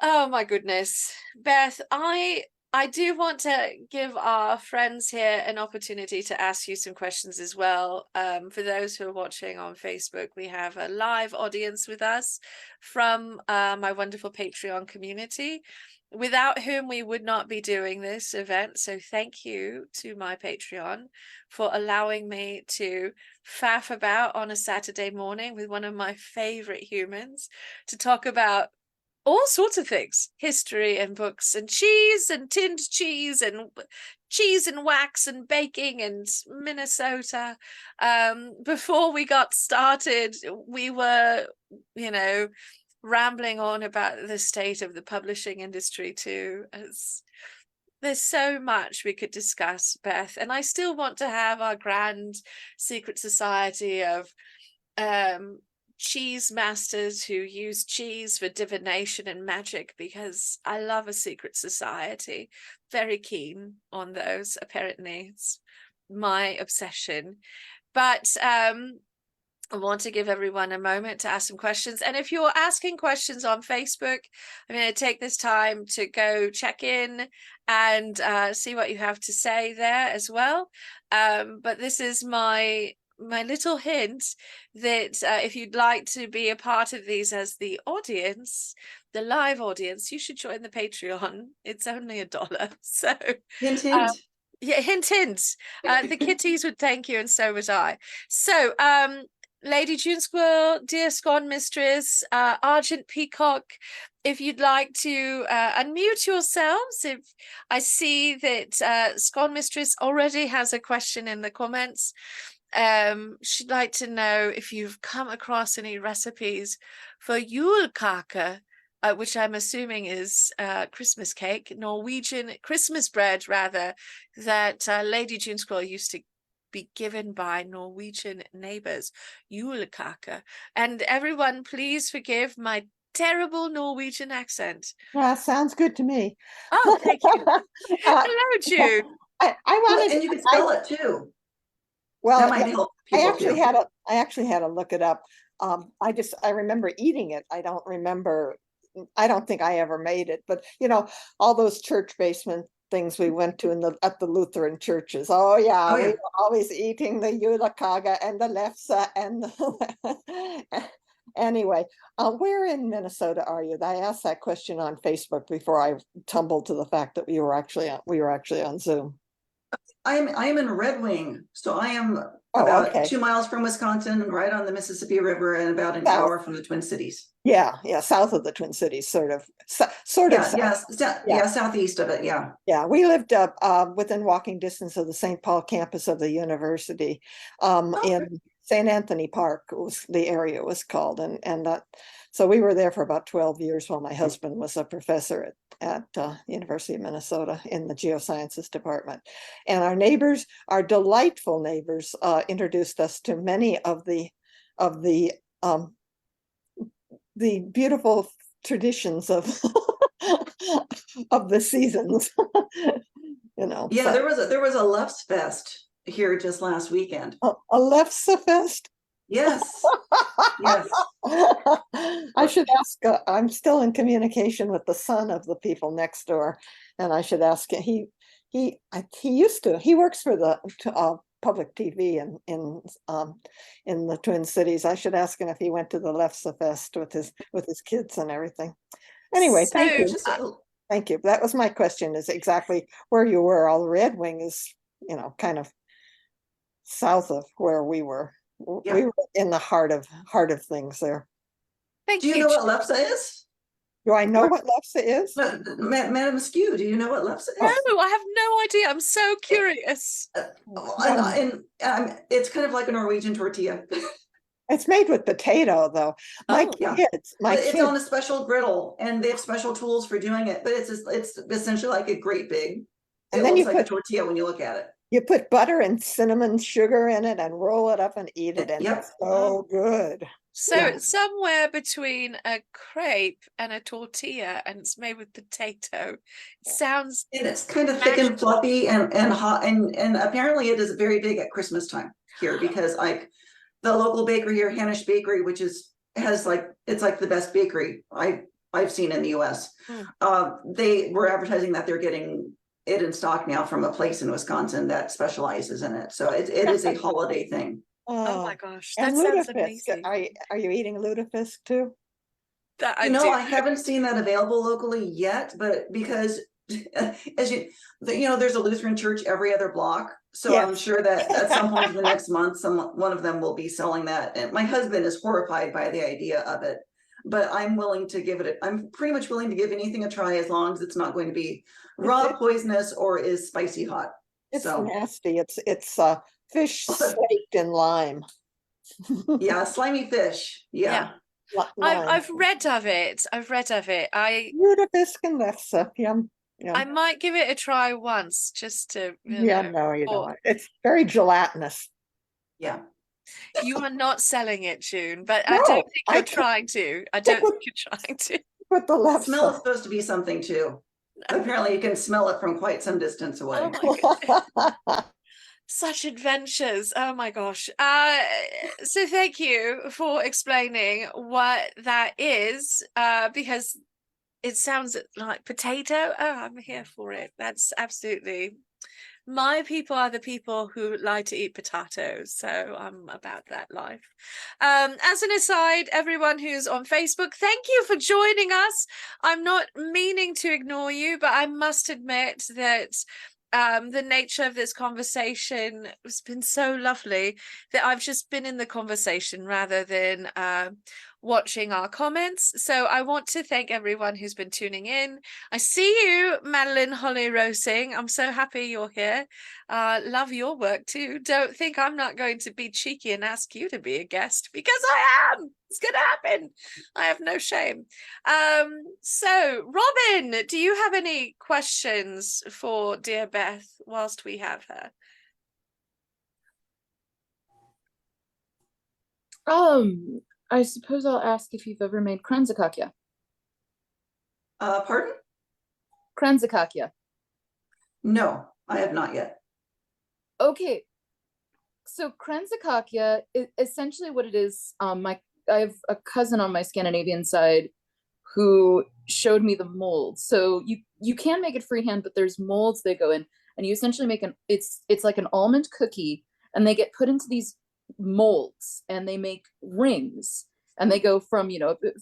Oh my goodness, Beth, I do want to give our friends here an opportunity to ask you some questions as well. For those who are watching on Facebook, we have a live audience with us from my wonderful Patreon community, without whom we would not be doing this event. So thank you to my Patreon for allowing me to faff about on a Saturday morning with one of my favorite humans to talk about all sorts of things, history and books and cheese and tinned cheese and wax and baking and Minnesota. Before we got started, we were, rambling on about the state of the publishing industry too. As there's so much we could discuss, Beth, and I still want to have our grand secret society of cheese masters who use cheese for divination and magic, because I love a secret society. Very keen on those. Apparently it's my obsession. But I want to give everyone a moment to ask some questions. And if you're asking questions on Facebook, I'm going to take this time to go check in and see what you have to say there as well. But this is my little hint that if you'd like to be a part of these as the audience, the live audience, you should join the Patreon. It's only $1. So hint, hint. Yeah, hint, hint. The kitties would thank you, and so would I. So Lady June Squirrel, dear Scone Mistress, Argent Peacock, if you'd like to unmute yourselves. If I see that Scone Mistress already has a question in the comments. She'd like to know if you've come across any recipes for julekake, which I'm assuming is Christmas cake, Norwegian Christmas bread, rather, that Lady June Squirrel used to be given by Norwegian neighbors. Julekake. And everyone, please forgive my terrible Norwegian accent. Sounds good to me. Oh, thank you. Hello, June. I wanted, and you can spell it too. Well, that might help people I actually had to look it up. I remember eating it. I don't think I ever made it, but all those church basement things we went to at the Lutheran churches. Oh yeah, we were always eating the julekake and the lefse and anyway, where in Minnesota are you? I asked that question on Facebook before I tumbled to the fact that we were actually on Zoom. I am in Red Wing, so I am about 2 miles from Wisconsin, right on the Mississippi River, and about an hour from the Twin Cities. Yeah, south of the Twin Cities, sort of. Southeast of it. Yeah, we lived within walking distance of the St. Paul campus of the university in St. Anthony Park was the area was called, and so we were there for about 12 years while my husband was a professor at University of Minnesota in the geosciences department. And our neighbors, our delightful neighbors, introduced us to many of the beautiful traditions of of the seasons. Yeah, so, there was a Luft's Fest here just last weekend. a Lefse-fest. Yes, yes. I should ask, I'm still in communication with the son of the people next door, and I should ask, he works for the public TV in the Twin Cities. I should ask him if he went to the Lefse-fest with his kids and everything. Anyway, thank you. Thank you. That was my question, is exactly where you were. All Red Wing is, kind of south of where we were. Yeah. We were in the heart of things there. Thank Do you know what Lefse is? Do I know what Lefse is? Madame Askew, do you know what Lefse is? No, I have no idea. I'm so curious. And it's kind of like a Norwegian tortilla. It's made with potato, though. My kids, it's on a special griddle, and they have special tools for doing it. But it's essentially like a great big. And then you looks like a tortilla when you look at it. You put butter and cinnamon sugar in it and roll it up and eat it, and it's so good. So it's somewhere between a crepe and a tortilla, and it's made with potato. It sounds. And it's kind of thick and fluffy and hot, and apparently it is very big at Christmas time here, because like the local bakery here, Hanish Bakery, which it's like the best bakery I've seen in the US. They were advertising that they're getting it in stock now from a place in Wisconsin that specializes in it. So it is a holiday thing. Oh my gosh, that sounds amazing. Are you eating lutefisk too? I haven't seen that available locally yet, but because as there's a Lutheran church every other block. So I'm sure that at some point in the next month, one of them will be selling that. And my husband is horrified by the idea of it, but I'm pretty much willing to give anything a try, as long as it's not going to be raw, poisonous, or is spicy hot. It's nasty. It's fish baked in lime. Yeah, slimy fish. Yeah. I've read of it. Lutefisk and Lefse. Yum. I might give it a try once, just to no, you don't. It's very gelatinous. Yeah. You are not selling it, June, but no, I don't think you're trying to. I don't think you're trying to. But the Lefse smell is supposed to be something too. Apparently you can smell it from quite some distance away. Oh my goodness. Such adventures. Oh my gosh. So thank you for explaining what that is, because it sounds like potato. Oh, I'm here for it. That's absolutely. My people are the people who like to eat potatoes, so I'm about that life. As an aside, everyone who's on Facebook, thank you for joining us. I'm not meaning to ignore you, but I must admit that the nature of this conversation has been so lovely that I've just been in the conversation rather than watching our comments. So I want to thank everyone who's been tuning in. I see you, Madeline Holly Rosing. I'm so happy you're here. Love your work too. Don't think I'm not going to be cheeky and ask you to be a guest, because I am. It's going to happen. I have no shame. So Robin, do you have any questions for dear Beth whilst we have her? I suppose I'll ask if you've ever made kranzakakya. Pardon? Kranzakakya. No, I have not yet. Okay. So kranzakakya is essentially what it is. I have a cousin on my Scandinavian side who showed me the molds. So you can make it freehand, but there's molds they go in, and you essentially make it's like an almond cookie, and they get put into these molds, and they make rings, and they go from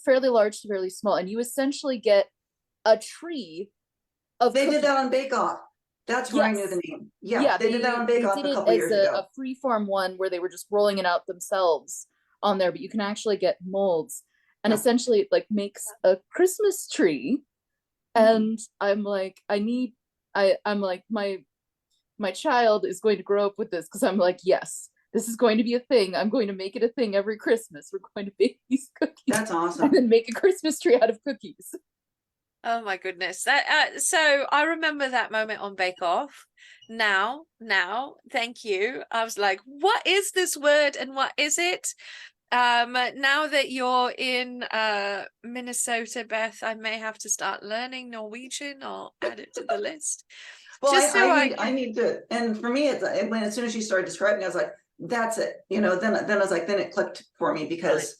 fairly large to fairly small, and you essentially get a tree of they did that on Bake Off. That's where I knew the name. Yeah, they did that on Bake Off a couple years ago. A freeform one where they were just rolling it out themselves on there, but you can actually get molds, and essentially it like makes a Christmas tree. And I'm like, I'm like, my child is going to grow up with this, because I'm like, yes, this is going to be a thing. I'm going to make it a thing every Christmas. We're going to bake these cookies That's and awesome. then make a Christmas tree out of cookies. Oh my goodness. That so I remember that moment on Bake Off. Now, thank you. I was like, what is this word and what is it? Now that you're in Minnesota, Beth, I may have to start learning Norwegian or add it to the list. Well, Just so I need to, and for me, it's when as soon as you started describing, I was like, that's it. You know, then I was like, then it clicked for me because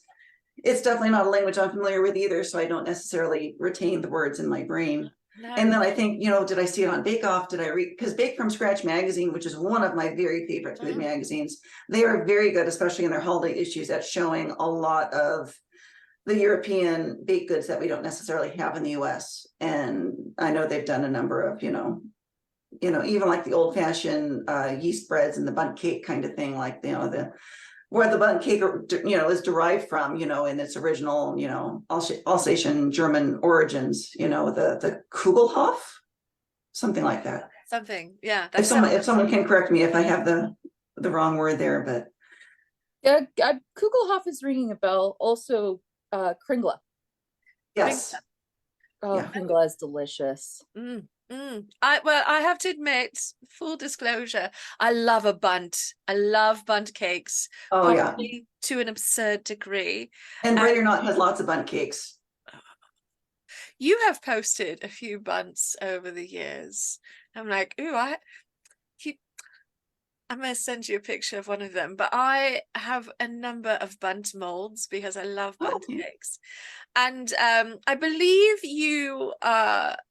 it's definitely not a language I'm familiar with either. So I don't necessarily retain the words in my brain. No. And then I think, you know, did I see it on Bake Off? Did I read? Because Bake from Scratch magazine, which is one of my very favorite food magazines, they are very good, especially in their holiday issues, at showing a lot of the European baked goods that we don't necessarily have in the US. And I know they've done a number of, you know, even like the old fashioned yeast breads and the bundt cake kind of thing, like, you know, where the bundt cake, you know, is derived from, you know, in its original, you know, Alsatian German origins, you know, the Kugelhof, something like that. Something, yeah. If someone can correct me if I have the wrong word there, but Yeah, Kugelhof is ringing a bell. Also, Kringla. yes. Oh, Yeah. Kringla is delicious. I have to admit, full disclosure, I love a bundt. I love bundt cakes. Oh yeah. Probably to an absurd degree. And Bread or Not has lots of bundt cakes. You have posted a few bunts over the years. I'm like, ooh, I'm going to send you a picture of one of them, but I have a number of bundt molds because I love bundt cakes. And I believe you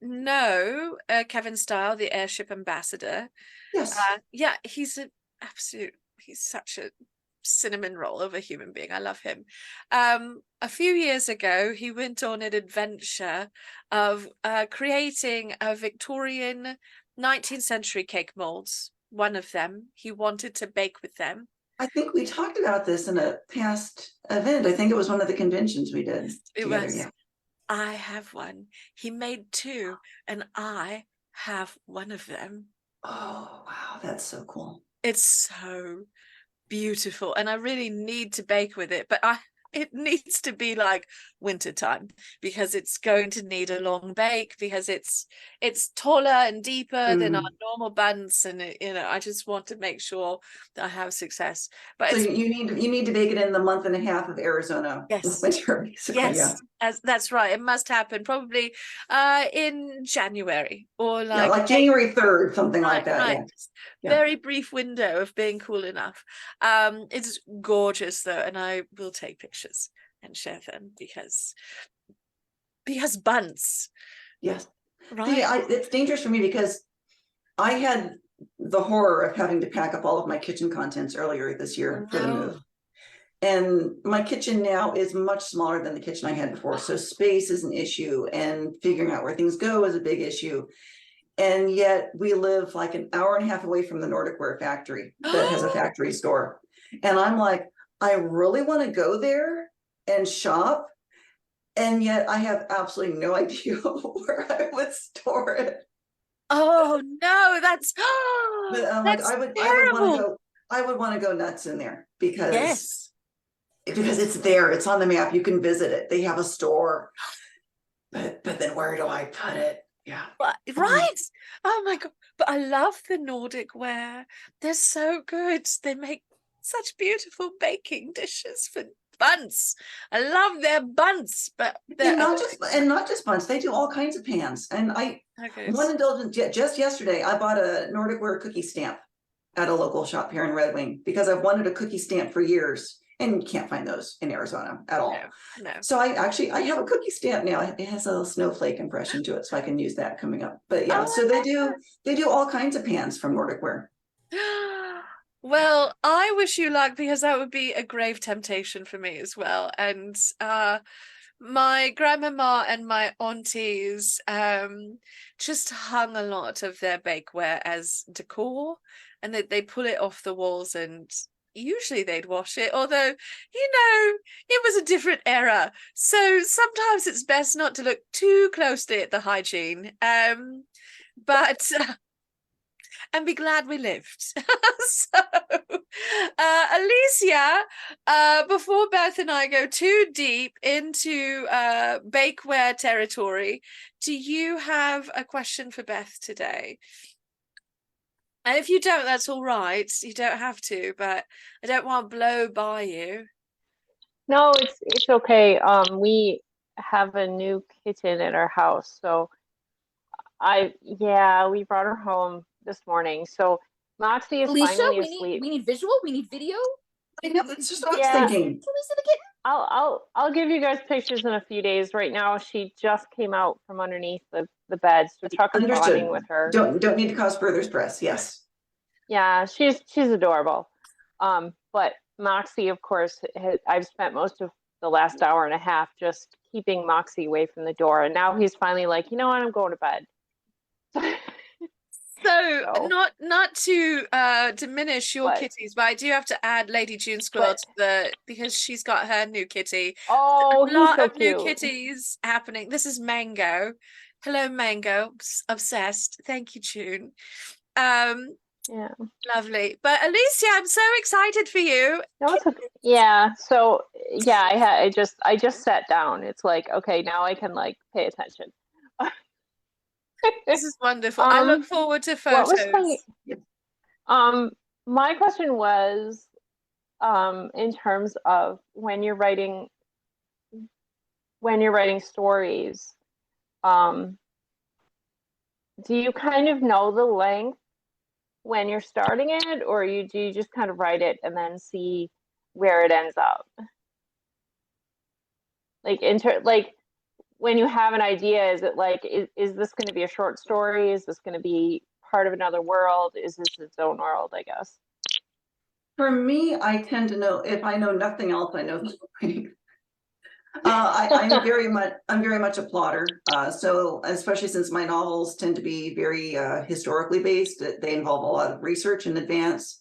know Kevin Style, the airship ambassador. Yes. Yeah, he's such a cinnamon roll of a human being. I love him. A few years ago, he went on an adventure of creating a Victorian 19th century cake molds. One of them, he wanted to bake with them. I think we talked about this in a past event. I think it was one of the conventions we did together. Was. Yeah. I have one. He made two, and I have one of them. Oh, wow. That's so cool. It's so beautiful, and I really need to bake with it, but it needs to be like winter time because it's going to need a long bake because it's taller and deeper than our normal buns, and you know, I just want to make sure that I have success. But so you need to bake it in the month and a half of Arizona winter, basically. Yes, that's right. It must happen probably in January or like January 3rd, something like that. Right. Yeah. Very brief window of being cool enough. It's gorgeous though, and I will take pictures and share them because bunts. Yes. Right. See, it's dangerous for me because I had the horror of having to pack up all of my kitchen contents earlier this year for the move. And my kitchen now is much smaller than the kitchen I had before. So space is an issue, and figuring out where things go is a big issue. And yet we live like an hour and a half away from the Nordic Wear factory that has a factory store. And I'm like, I really want to go there and shop. And yet I have absolutely no idea where I would store it. Oh no, that's but that's terrible. I would want to go nuts in there because it's there, it's on the map, you can visit it, they have a store. But then where do I put it? Yeah. Right. Oh my God. But I love the Nordic Wear. They're so good. They make such beautiful baking dishes for buns. I love their buns, but they're not just buns. They do all kinds of pans. And one indulgent, just yesterday, I bought a Nordic Wear cookie stamp at a local shop here in Red Wing because I've wanted a cookie stamp for years. And you can't find those in Arizona at all. No. So I have a cookie stamp now. It has a little snowflake impression to it, so I can use that coming up. But yeah, so they do all kinds of pans from Nordic Wear. Well, I wish you luck because that would be a grave temptation for me as well. And my grandmama and my aunties just hung a lot of their bakeware as decor, and they pull it off the walls, and usually they'd wash it, although, you know, it was a different era, so sometimes it's best not to look too closely at the hygiene, but and be glad we lived. So Alicia, before Beth and I go too deep into bakeware territory, do you have a question for Beth today? And if you don't, that's all right. You don't have to, but I don't want to blow by you. No, it's okay. We have a new kitten at our house, so we brought her home this morning. So Moxie is Alicia, finally we asleep. need visual, we need video. I know, that's just what I was Yeah. thinking. Can we see the kitten? I'll give you guys pictures in a few days. Right now, she just came out from underneath the bed, so Chuck is Understood. bonding with her. Don't need to cause further stress. Yes. Yeah, she's adorable. But Moxie, of course, I've spent most of the last hour and a half just keeping Moxie away from the door, and now he's finally like, you know what, I'm going to bed. So not to diminish your kitties, but I do have to add Lady June Squirrel to because she's got her new kitty. Oh, A lot he's so of new cute. kitties happening. This is Mango. Hello, Mango. Obsessed. Thank you, June. Yeah. Lovely. But Alicia, I'm so excited for you. No, it's okay. Yeah. So yeah, I just sat down. It's like, okay, now I can like pay attention. This is wonderful. I look forward to What was photos. my question was, in terms of when you're writing stories, do you kind of know the length when you're starting it, or do you just kind of write it and then see where it ends up? Like like when you have an idea, is it like, is this going to be a short story? Is this going to be part of another world? Is this its own world, I guess? For me, I tend to know, if I know nothing else, I know the story. I'm very much a plotter. So especially since my novels tend to be very historically based, they involve a lot of research in advance.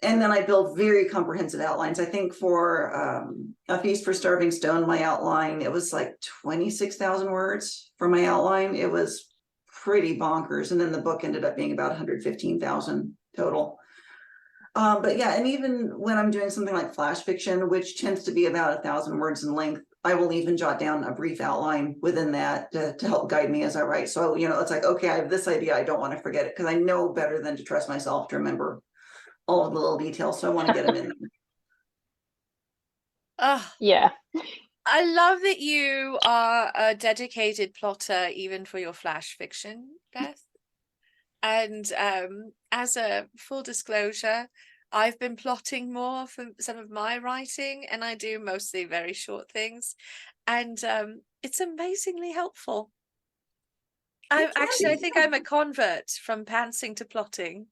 And then I build very comprehensive outlines. I think for A Feast for Starving Stone, my outline, it was like 26,000 words for my outline. It was pretty bonkers. And then the book ended up being about 115,000 total. But yeah, and even when I'm doing something like flash fiction, which tends to be about 1,000 words in length, I will even jot down a brief outline within that to help guide me as I write. So, it's like, okay, I have this idea. I don't want to forget it because I know better than to trust myself to remember all of the little details. So I want to get them in there. Oh, Yeah. I love that you are a dedicated plotter even for your flash fiction, Beth. And as a full disclosure, I've been plotting more for some of my writing, and I do mostly very short things, and it's amazingly helpful. I think I'm a convert from pantsing to plotting.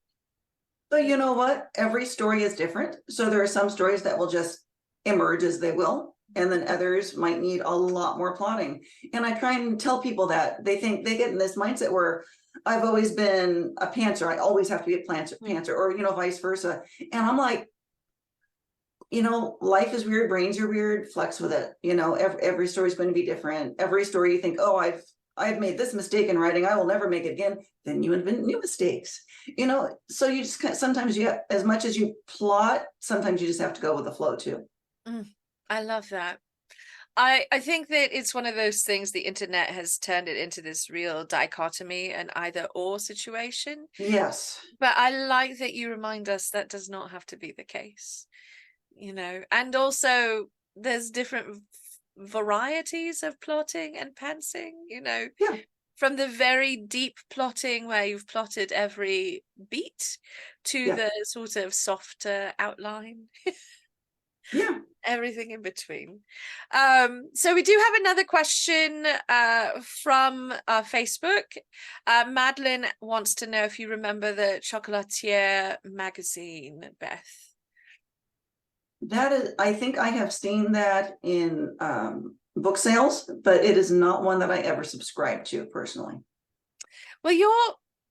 So you know what? Every story is different. So there are some stories that will just emerge as they will, and then others might need a lot more plotting. And I try and tell people that they get in this mindset where I've always been a pantser. I always have to be a pantser, or vice versa. And I'm like, life is weird, brains are weird, flex with it. Every story is going to be different. Every story you think, oh, I've made this mistake in writing, I will never make it again. Then you invent new mistakes. So you just sometimes as much as you plot, sometimes you just have to go with the flow too. I love that. I think that it's one of those things, the internet has turned it into this real dichotomy, an either or situation. Yes. But I like that you remind us that does not have to be the case, and also there's different varieties of plotting and pantsing, Yeah. from the very deep plotting where you've plotted every beat to the sort of softer outline. Yeah. Everything in between. So we do have another question from Facebook. Madeline wants to know if you remember the Chocolatier magazine, Beth. That is, I think I have seen that in book sales, but it is not one that I ever subscribed to personally. Well,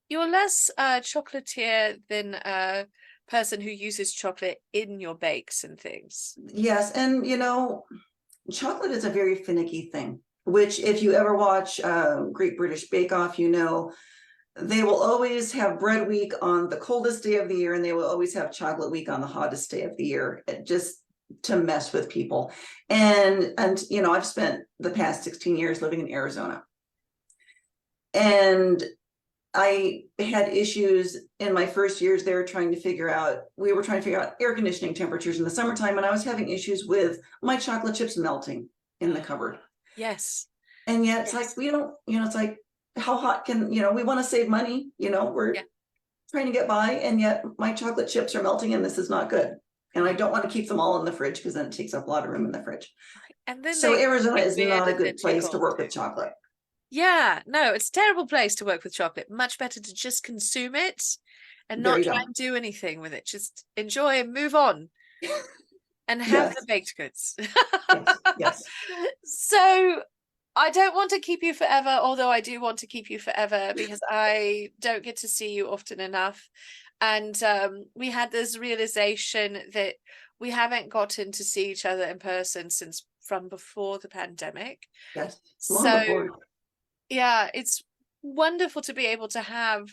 you're less chocolatier than a person who uses chocolate in your bakes and things. Yes, and chocolate is a very finicky thing, which if you ever watch Great British Bake Off, they will always have bread week on the coldest day of the year, and they will always have chocolate week on the hottest day of the year, just to mess with people. And you know, I've spent the past 16 years living in Arizona, and I had issues in my first years there trying to figure out, we were trying to figure out air conditioning temperatures in the summertime, and I was having issues with my chocolate chips melting in the cupboard. Yes. And yet it's like, we don't, you know, it's like, how hot can, you know, we want to save money, you know, we're trying to get by, and yet my chocolate chips are melting and this is not good. And I don't want to keep them all in the fridge because then it takes up a lot of room in the fridge. And then So they Arizona get is weird not a and good then too place to cold work too. with chocolate. Yeah, no, it's a terrible place to work with chocolate. Much better to just consume it and There not you try go. and do anything with it. Just enjoy and move on and have Yes. the baked goods. Yes, yes. So I don't want to keep you forever, although I do want to keep you forever because I don't get to see you often enough. And we had this realization that we haven't gotten to see each other in person since from before the pandemic. Yes, long So before. yeah, it's wonderful to be able to have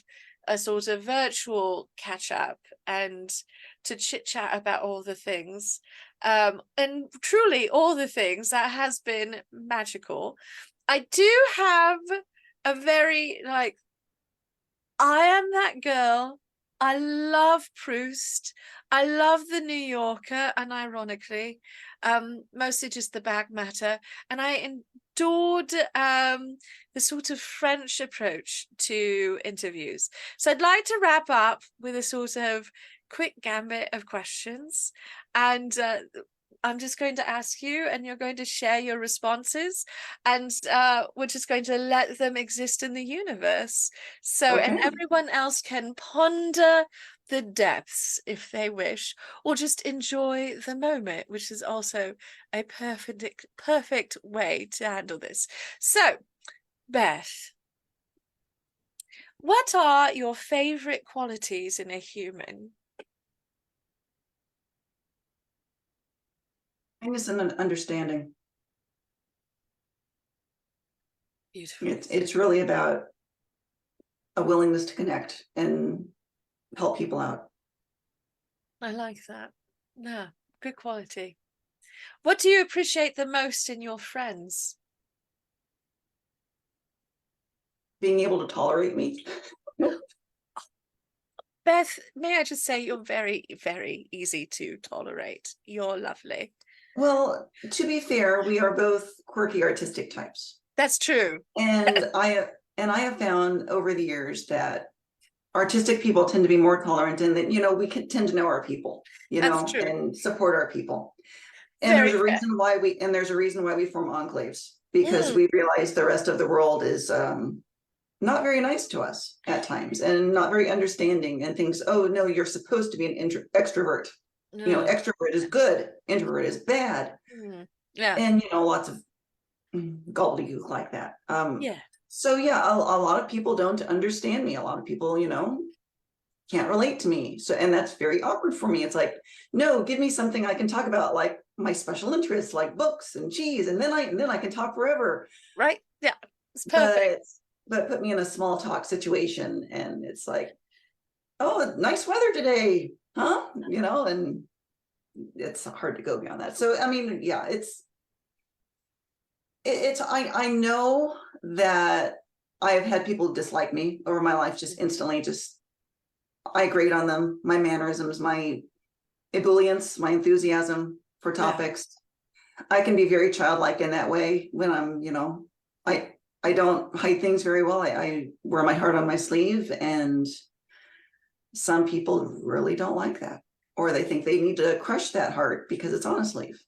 a sort of virtual catch up and to chit chat about all the things. And truly all the things that has been magical. I do have a very like, I am that girl. I love Proust. I love the New Yorker, and ironically, mostly just the back matter. And I adored the sort of French approach to interviews. So I'd like to wrap up with a sort of quick gambit of questions. And I'm just going to ask you, and you're going to share your responses, and we're just going to let them exist in the universe. So, and Okay. everyone else can ponder the depths if they wish, or just enjoy the moment, which is also a perfect way to handle this. So, Beth, what are your favorite qualities in a human? Kindness and understanding. Beautiful. It's really about a willingness to connect and help people out. I like that. Yeah, good quality. What do you appreciate the most in your friends? Being able to tolerate me. Beth, may I just say you're very, very easy to tolerate. You're lovely. Well, to be fair, we are both quirky artistic types. That's true. And I have found over the years that artistic people tend to be more tolerant, and that, you know, we can tend to know our people, you That's know, true. and support our people. And Very there's a fair. reason why we form enclaves, because Mm. we realize the rest of the world is not very nice to us at times, and not very understanding, and thinks, oh no, you're supposed to be an extrovert. You know, No. extrovert is good, introvert is bad. Mm. Yeah. And, you know, lots of gobbledygook like that. Yeah. So yeah, a lot of people don't understand me. A lot of people, you know, can't relate to me. So, and that's very awkward for me. It's like, no, give me something I can talk about, like my special interests, like books and cheese, and then I can talk forever. Right? Yeah. It's perfect. But put me in a small talk situation, and it's like, oh, nice weather today, huh? You know, and it's hard to go beyond that. So I mean, yeah, I know that I have had people dislike me over my life, just instantly, just I grate on them, my mannerisms, my ebullience, my enthusiasm for topics. I can be very childlike in that way when I'm, you know, I don't hide things very well. I wear my heart on my sleeve, and some people really don't like that, or they think they need to crush that heart because it's on a sleeve.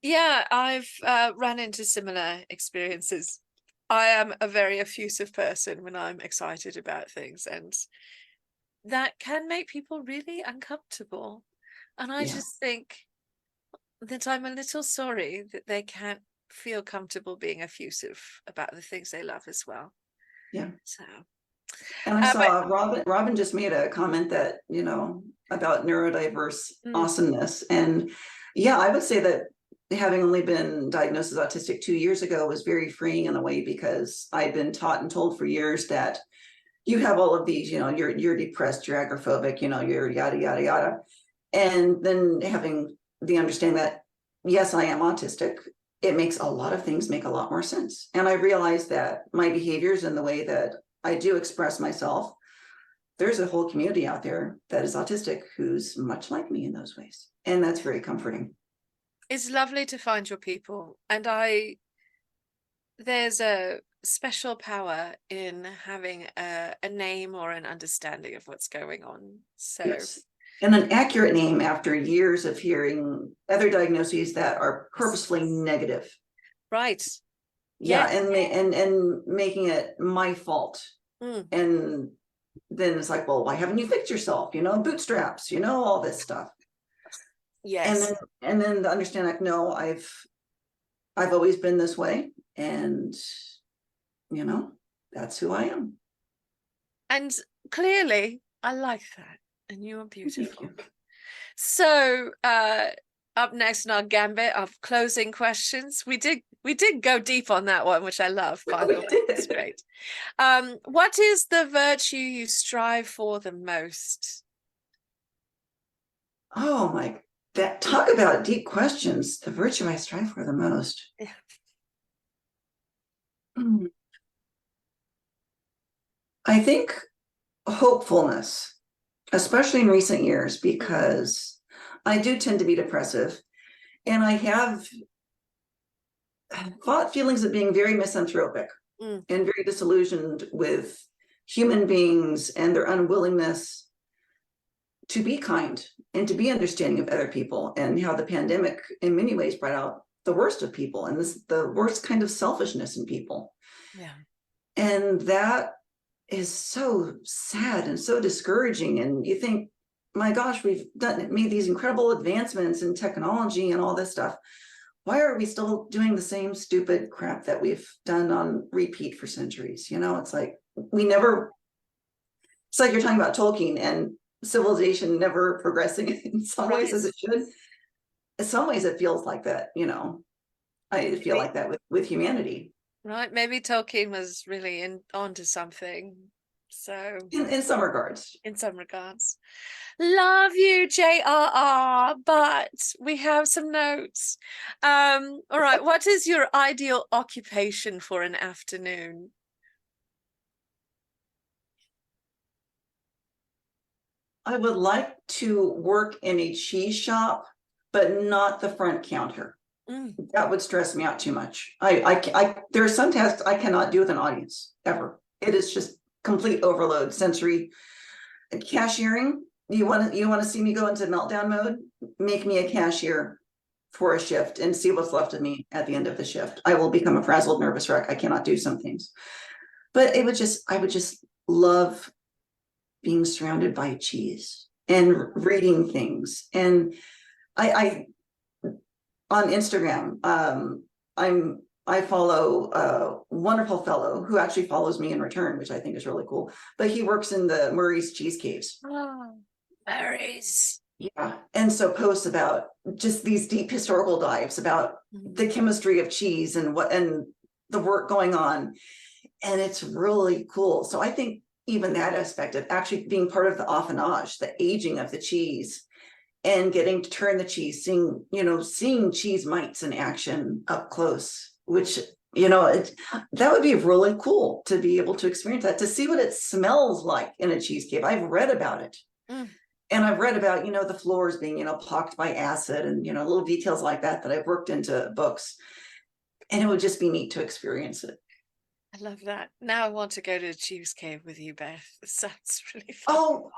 Yeah, I've run into similar experiences. I am a very effusive person when I'm excited about things, and that can make people really uncomfortable. And I just think that I'm a little sorry that they can't feel comfortable being effusive about the things they love as well. Yeah. So, and I saw Robin just made a comment that, you know, about neurodiverse awesomeness. And yeah, I would say that having only been diagnosed as autistic 2 years ago was very freeing in a way, because I'd been taught and told for years that you have all of these, you're depressed, you're agoraphobic, you're yada, yada, yada. And then having the understanding that, yes, I am autistic, it makes a lot of things make a lot more sense. And I realized that my behaviors and the way that I do express myself, there's a whole community out there that is autistic who's much like me in those ways. And that's very comforting. It's lovely to find your people. And there's a special power in having a name or an understanding of what's going on. So yes. And an accurate name after years of hearing other diagnoses that are purposefully negative. Right. Yeah, Yes. and making it my fault. And then it's like, well, why haven't you fixed yourself? Bootstraps, all this stuff. Yes. And then to understand, like, no, I've always been this way, and that's who I am. And clearly, I like that. And you are beautiful. Thank you. So, up next in our gambit of closing questions, we did go deep on that one, which I love, by the way. It's great. What is the virtue you strive for the most? Oh my, talk about deep questions. The virtue I strive for the most. Yeah. I think hopefulness, especially in recent years, because I do tend to be depressive, and I have fought feelings of being very misanthropic and very disillusioned with human beings and their unwillingness to be kind and to be understanding of other people, and how the pandemic in many ways brought out the worst of people and the worst kind of selfishness in people. Yeah. And that is so sad and so discouraging. And you think, my gosh, we've made these incredible advancements in technology and all this stuff. Why are we still doing the same stupid crap that we've done on repeat for centuries? It's like it's like you're talking about Tolkien and civilization never progressing in some ways as it should. In some ways it feels like that, I feel like that with humanity. Right, maybe Tolkien was really onto something. So in some regards. In some regards. Love you, JRR, but we have some notes. All right, what is your ideal occupation for an afternoon? I would like to work in a cheese shop, but not the front counter. That would stress me out too much. There are some tasks I cannot do with an audience ever. It is just complete overload. Sensory cashiering. You want to see me go into meltdown mode? Make me a cashier for a shift and see what's left of me at the end of the shift. I will become a frazzled nervous wreck. I cannot do some things, but I would just love being surrounded by cheese and reading things. And I on Instagram, I follow a wonderful fellow who actually follows me in return, which I think is really cool. But he works in the Murray's Cheese Caves. Oh, Murray's. Yeah. And so posts about just these deep historical dives about the chemistry of cheese and the work going on. And it's really cool. So I think even that aspect of actually being part of the affinage, the aging of the cheese, and getting to turn the cheese, seeing cheese mites in action up close, which, that would be really cool to be able to experience that, to see what it smells like in a cheese cave. I've read about it. And I've read about, the floors being, pocked by acid and, little details like that I've worked into books. And it would just be neat to experience it. I love that. Now I want to go to a cheese cave with you, Beth. It sounds really fun. Oh,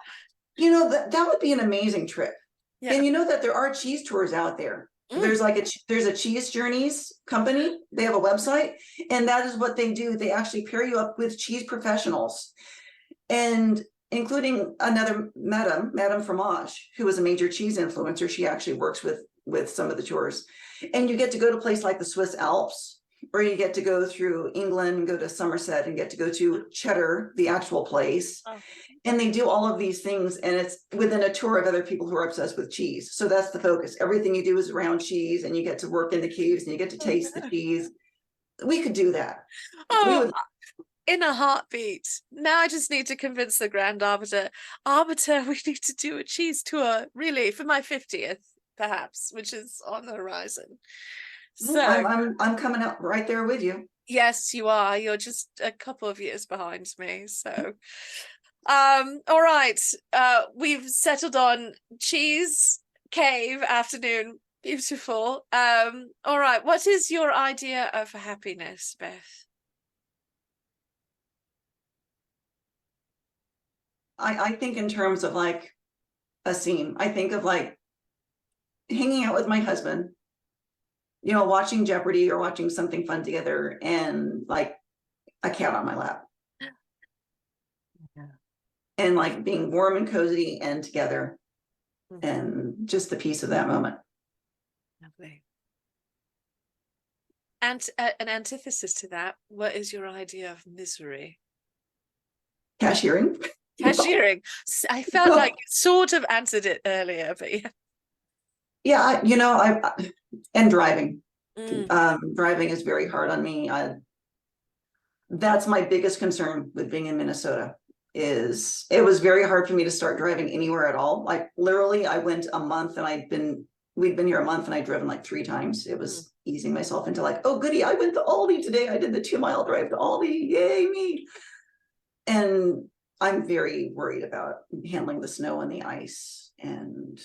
that would be an amazing trip. Yeah. And that there are cheese tours out there. There's a Cheese Journeys company. They have a website, and that is what they do. They actually pair you up with cheese professionals, and including another Madame Fromage, who is a major cheese influencer. She actually works with some of the tours, and you get to go to a place like the Swiss Alps, or you get to go through England, go to Somerset, and get to go to Cheddar, the actual place. Oh. And they do all of these things, and it's within a tour of other people who are obsessed with cheese. So that's the focus. Everything you do is around cheese, and you get to work in the caves, and you get to taste the cheese. We could do that. Oh, in a heartbeat. Now I just need to convince the Grand Arbiter. Arbiter, we need to do a cheese tour, really, for my 50th, perhaps, which is on the horizon. So I'm coming out right there with you. yes, you are. You're just a couple of years behind me. So all right. We've settled on cheese, cave, afternoon. Beautiful. All right. What is your idea of happiness, Beth? I think in terms of like a scene. I think of like hanging out with my husband, you know, watching Jeopardy or watching something fun together, and like a cat on my lap. Yeah. And like being warm and cozy and together, and just the peace of that moment. Lovely. And an antithesis to that, what is your idea of misery? Cashiering. Cashiering. I felt like you sort of answered it earlier, but yeah. Yeah, you know, and driving. Mm. Driving is very hard on me. That's my biggest concern with being in Minnesota. Is it was very hard for me to start driving anywhere at all. Like literally, I went a month and we'd been here a month and I'd driven like 3 times. It was easing myself into like, oh goody, I went to Aldi today. I did the 2-mile drive to Aldi. Yay, me. And I'm very worried about handling the snow and the ice, and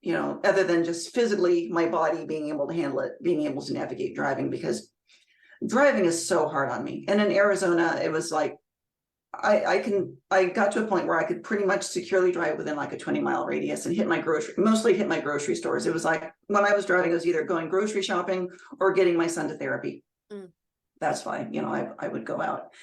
you know, other than just physically my body being able to handle it, being able to navigate driving, because driving is so hard on me. And in Arizona, it was like I got to a point where I could pretty much securely drive within like a 20-mile radius and mostly hit my grocery stores. It was like when I was driving, I was either going grocery shopping or getting my son to therapy. That's why, you know, I would go out.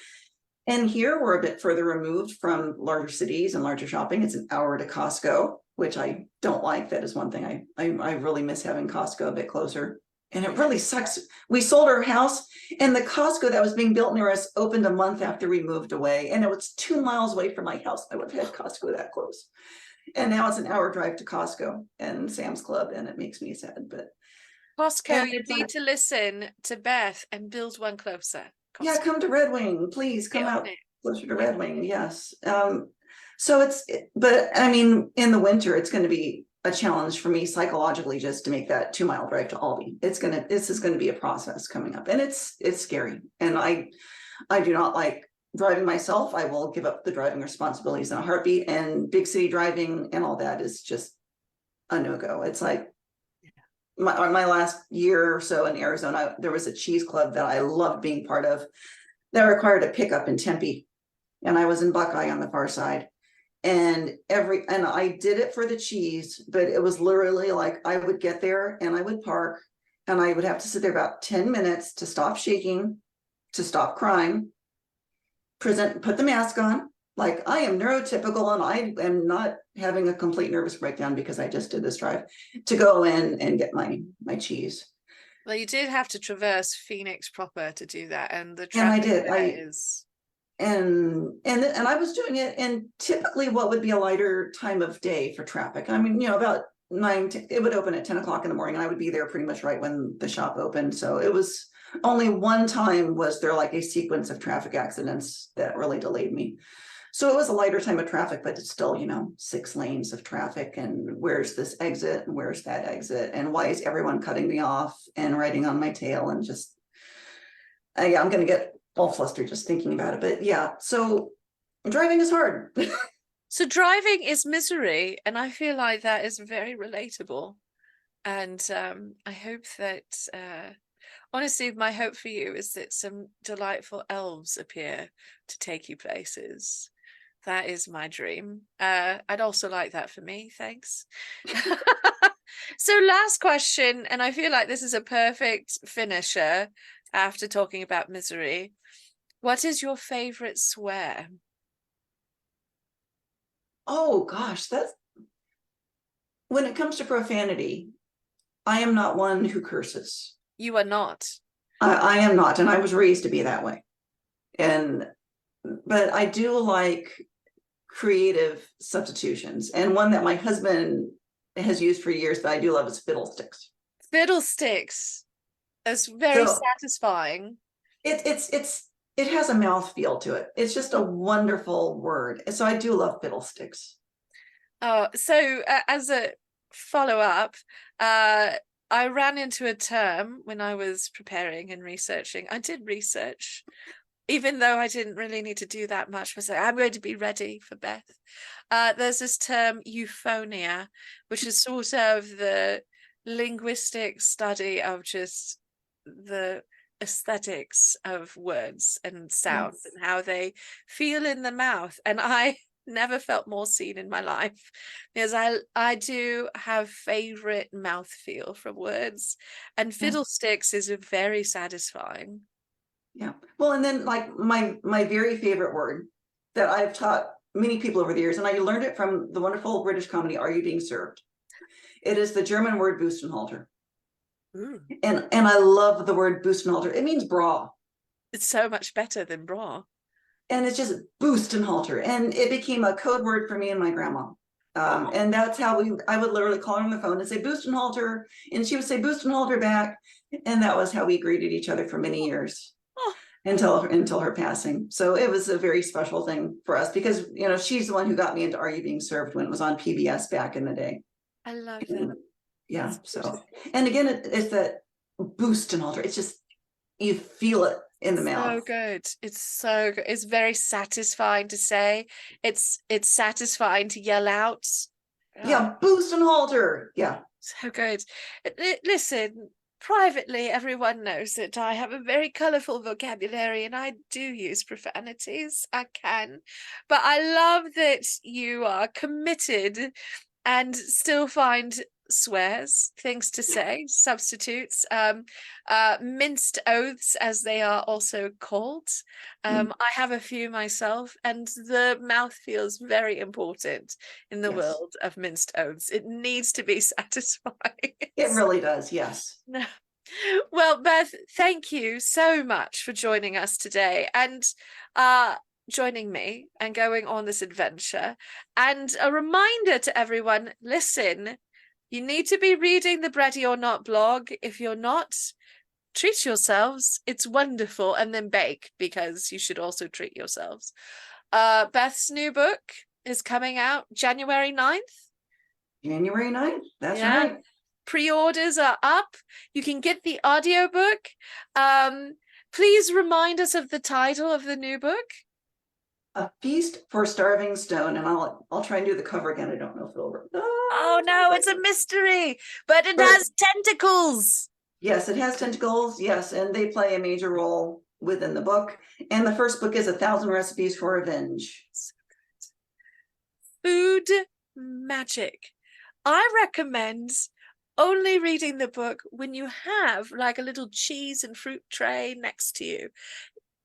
And here we're a bit further removed from larger cities and larger shopping. It's an hour to Costco, which I don't like. That is one thing I really miss, having Costco a bit closer. And it really sucks. We sold our house, and the Costco that was being built near us opened a month after we moved away. And it was 2 miles away from my house. I would have had Costco that close. And now it's an hour drive to Costco and Sam's Club, and it makes me sad. But Costco, you need to listen to Beth and build one closer. Costco. Yeah, come to Red Wing, please come out closer to Red Wing. Yes. So but I mean, in the winter, it's going to be a challenge for me psychologically just to make that 2-mile drive to Aldi. This is going to be a process coming up, and it's scary. And I do not like driving myself. I will give up the driving responsibilities in a heartbeat, and big city driving and all that is just a no-go. It's like my last year or so in Arizona, there was a cheese club that I loved being part of that required a pickup in Tempe. And I was in Buckeye on the far side. And I did it for the cheese, but it was literally like I would get there and I would park and I would have to sit there about 10 minutes to stop shaking, to stop crying, put the mask on. Like I am neurotypical and I am not having a complete nervous breakdown because I just did this drive to go in and get my cheese. Well, you did have to traverse Phoenix proper to do that, and the And traffic I did. there is. And I was doing it in typically what would be a lighter time of day for traffic. I mean, you know, about 9, it would open at 10 o'clock in the morning, and I would be there pretty much right when the shop opened. So it was only one time was there like a sequence of traffic accidents that really delayed me. So it was a lighter time of traffic, but it's still, you know, 6 lanes of traffic, and where's this exit and where's that exit, and why is everyone cutting me off and riding on my tail, and just yeah, I'm gonna get all flustered just thinking about it. But yeah, so driving is hard. So driving is misery, and I feel like that is very relatable. And I hope that honestly, my hope for you is that some delightful elves appear to take you places. That is my dream. I'd also like that for me, thanks. So last question, and I feel like this is a perfect finisher after talking about misery. What is your favorite swear? Oh gosh, that's when it comes to profanity, I am not one who curses. You are not. I am not, and I was raised to be that way. But I do like creative substitutions, and one that my husband has used for years that I do love is fiddlesticks. Fiddlesticks. It's very satisfying. It's it has a mouth feel to it. It's just a wonderful word. And so I do love fiddlesticks. Oh, so as a follow-up, I ran into a term when I was preparing and researching. I did research, even though I didn't really need to do that much. So I'm going to be ready for Beth. There's this term euphonia, which is sort of the linguistic study of just the aesthetics of words and sounds Yes. and how they feel in the mouth. And I never felt more seen in my life, because I do have favorite mouth feel from words, and Yeah. fiddlesticks is a very satisfying. Yeah. Well, and then like my very favorite word that I've taught many people over the years, and I learned it from the wonderful British comedy Are You Being Served? It is the German word Bustenhalter. Ooh. And I love the word Bustenhalter. It means bra. It's so much better than bra. And it's just Bustenhalter. And it became a code word for me and my grandma. And that's how I would literally call her on the phone and say Bustenhalter, and she would say Bustenhalter back. And that was how we greeted each other for many years. Oh. Until her passing. So it was a very special thing for us, because you know, she's the one who got me into Are You Being Served when it was on PBS back in the day. I love that. Yeah. That's So, beautiful. and again, it's that boost and alter. It's just, you feel it in the So mouth. good. It's so good. It's very satisfying to say. It's satisfying to yell out. Yeah, boost and halter. Yeah. So good. Listen, privately, everyone knows that I have a very colourful vocabulary and I do use profanities. I can. But I love that you are committed and still find swears, things to say, substitutes, minced oaths, as they are also called. I have a few myself, and the mouth feels very important in the Yes. world of minced oaths. It needs to be satisfying. It really does. Yes. No. Well, Beth, thank you so much for joining us today and joining me and going on this adventure. And a reminder to everyone, listen, you need to be reading the Bready or Not blog. If you're not, treat yourselves. It's wonderful. And then bake, because you should also treat yourselves. Beth's new book is coming out January 9th. January 9th. That's Yeah. right. Pre-orders are up. You can get the audiobook. Please remind us of the title of the new book. A Feast for Starving Stone. And I'll try and do the cover again. I don't know if it'll work. Oh no, it's a mystery, but it But- has tentacles. Yes, it has tentacles. Yes, and they play a major role within the book. And the first book is 1,000 Recipes for Revenge. Food magic. I recommend only reading the book when you have like a little cheese and fruit tray next to you.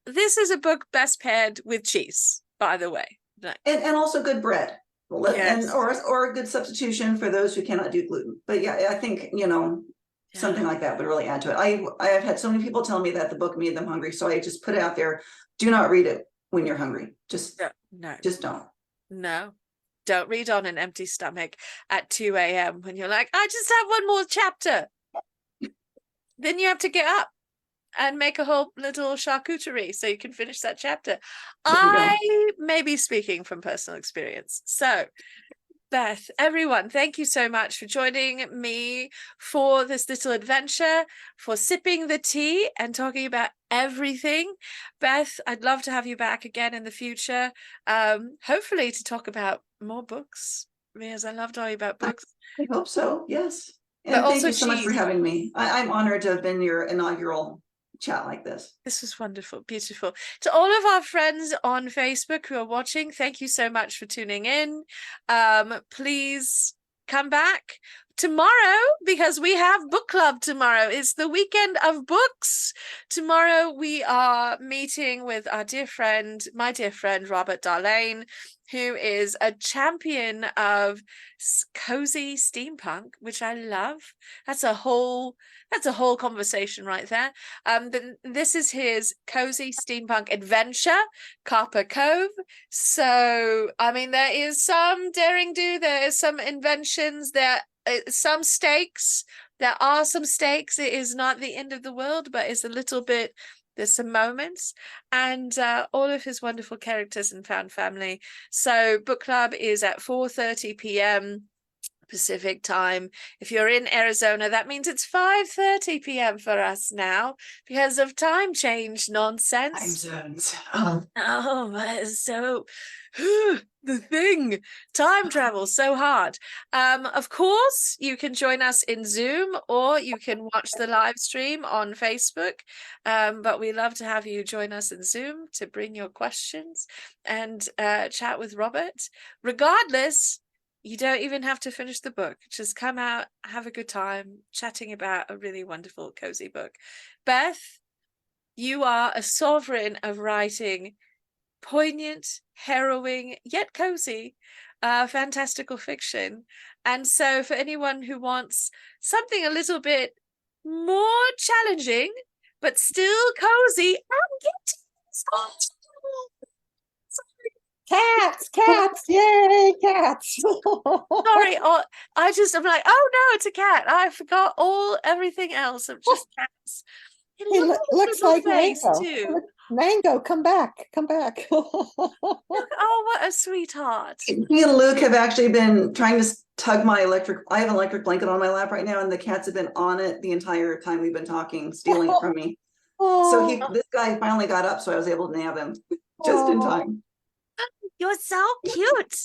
This is a book best paired with cheese, by the way. And also good bread. Yes. And or a good substitution for those who cannot do gluten. But yeah, I think, you know, something like that would really add to it. I have had so many people tell me that the book made them hungry, so I just put it out there. Do not read it when you're hungry. Just don't. No. Don't read on an empty stomach at 2 a.m. when you're like, I just have one more chapter. Then you have to get up and make a whole little charcuterie so you can finish that chapter. I may be speaking from personal experience. So, Beth, everyone, thank you so much for joining me for this little adventure, for sipping the tea and talking about everything. Beth, I'd love to have you back again in the future, hopefully to talk about more books, because I love talking about books. I hope so, yes. And But thank also you so much for cheese. having me. I'm honored to have been your inaugural chat like this. This was wonderful, beautiful. To all of our friends on Facebook who are watching, thank you so much for tuning in. Please come back tomorrow, because we have book club tomorrow. It's the weekend of books. Tomorrow we are meeting with our dear friend, my dear friend, Robert Darlane, who is a champion of cozy steampunk, which I love. That's a whole conversation right there. This is his cozy steampunk adventure, Copper Cove. So, I mean, there is some daring do, there is some inventions, there some stakes. There are some stakes. It is not the end of the world, but it's a little bit There's some moments, and all of his wonderful characters and found family. So book club is at 4:30 p.m. Pacific time. If you're in Arizona, that means it's 5:30 p.m. for us now because of time change nonsense. Time zones. Oh, so the thing, time travel, so hard. Of course, you can join us in Zoom, or you can watch the live stream on Facebook. But we love to have you join us in Zoom to bring your questions and chat with Robert. Regardless, you don't even have to finish the book. Just come out, have a good time chatting about a really wonderful, cozy book. Beth, you are a sovereign of writing poignant, harrowing, yet cozy, fantastical fiction. And so for anyone who wants something a little bit more challenging, but still cozy, Cats, yay, cats. sorry, I'm like, oh no, it's a cat. I forgot everything else of just cats. He looks like face Mango. too. Mango, come back. Look, oh, what a sweetheart. Me and Luke have actually been trying to tug my I have an electric blanket on my lap right now, and the cats have been on it the entire time we've been talking, stealing it from me. So this guy finally got up, so I was able to nab him just in time. You're so cute.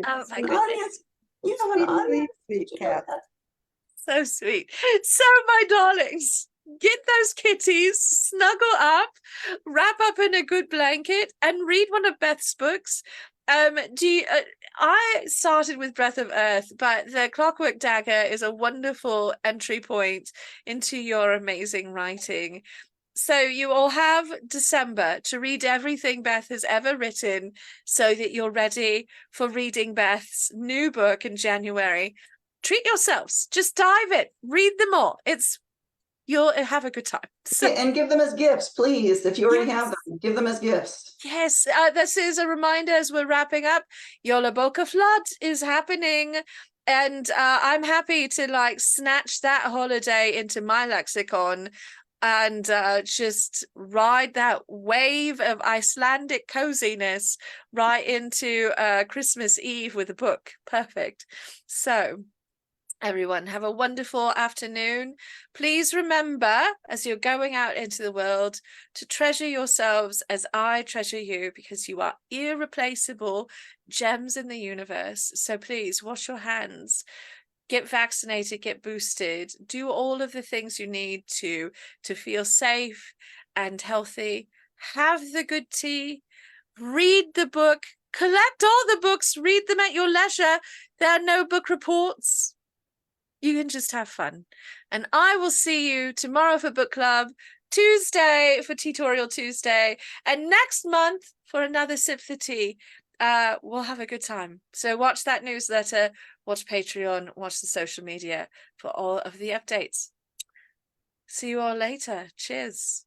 Oh my goodness. You have an audience. Sweet cat. So sweet. So my darlings, get those kitties, snuggle up, wrap up in a good blanket, and read one of Beth's books. I started with Breath of Earth, but the Clockwork Dagger is a wonderful entry point into your amazing writing. So you all have December to read everything Beth has ever written so that you're ready for reading Beth's new book in January. Treat yourselves. Just dive in. Read them all. You'll have a good time. So, and give them as gifts, please. If you already have them, give them as gifts. Yes, this is a reminder as we're wrapping up. Yola Boca Flood is happening. And I'm happy to snatch that holiday into my lexicon and just ride that wave of Icelandic coziness right into Christmas Eve with a book. Perfect. So everyone, have a wonderful afternoon. Please remember, as you're going out into the world, to treasure yourselves as I treasure you, because you are irreplaceable gems in the universe. So please wash your hands. Get vaccinated, get boosted, do all of the things you need to feel safe and healthy. Have the good tea, read the book, collect all the books, read them at your leisure. There are no book reports. You can just have fun. And I will see you tomorrow for book club, Tuesday for Tutorial Tuesday, and next month for another Sip the Tea. We'll have a good time. So watch that newsletter, watch Patreon, watch the social media for all of the updates. See you all later. Cheers.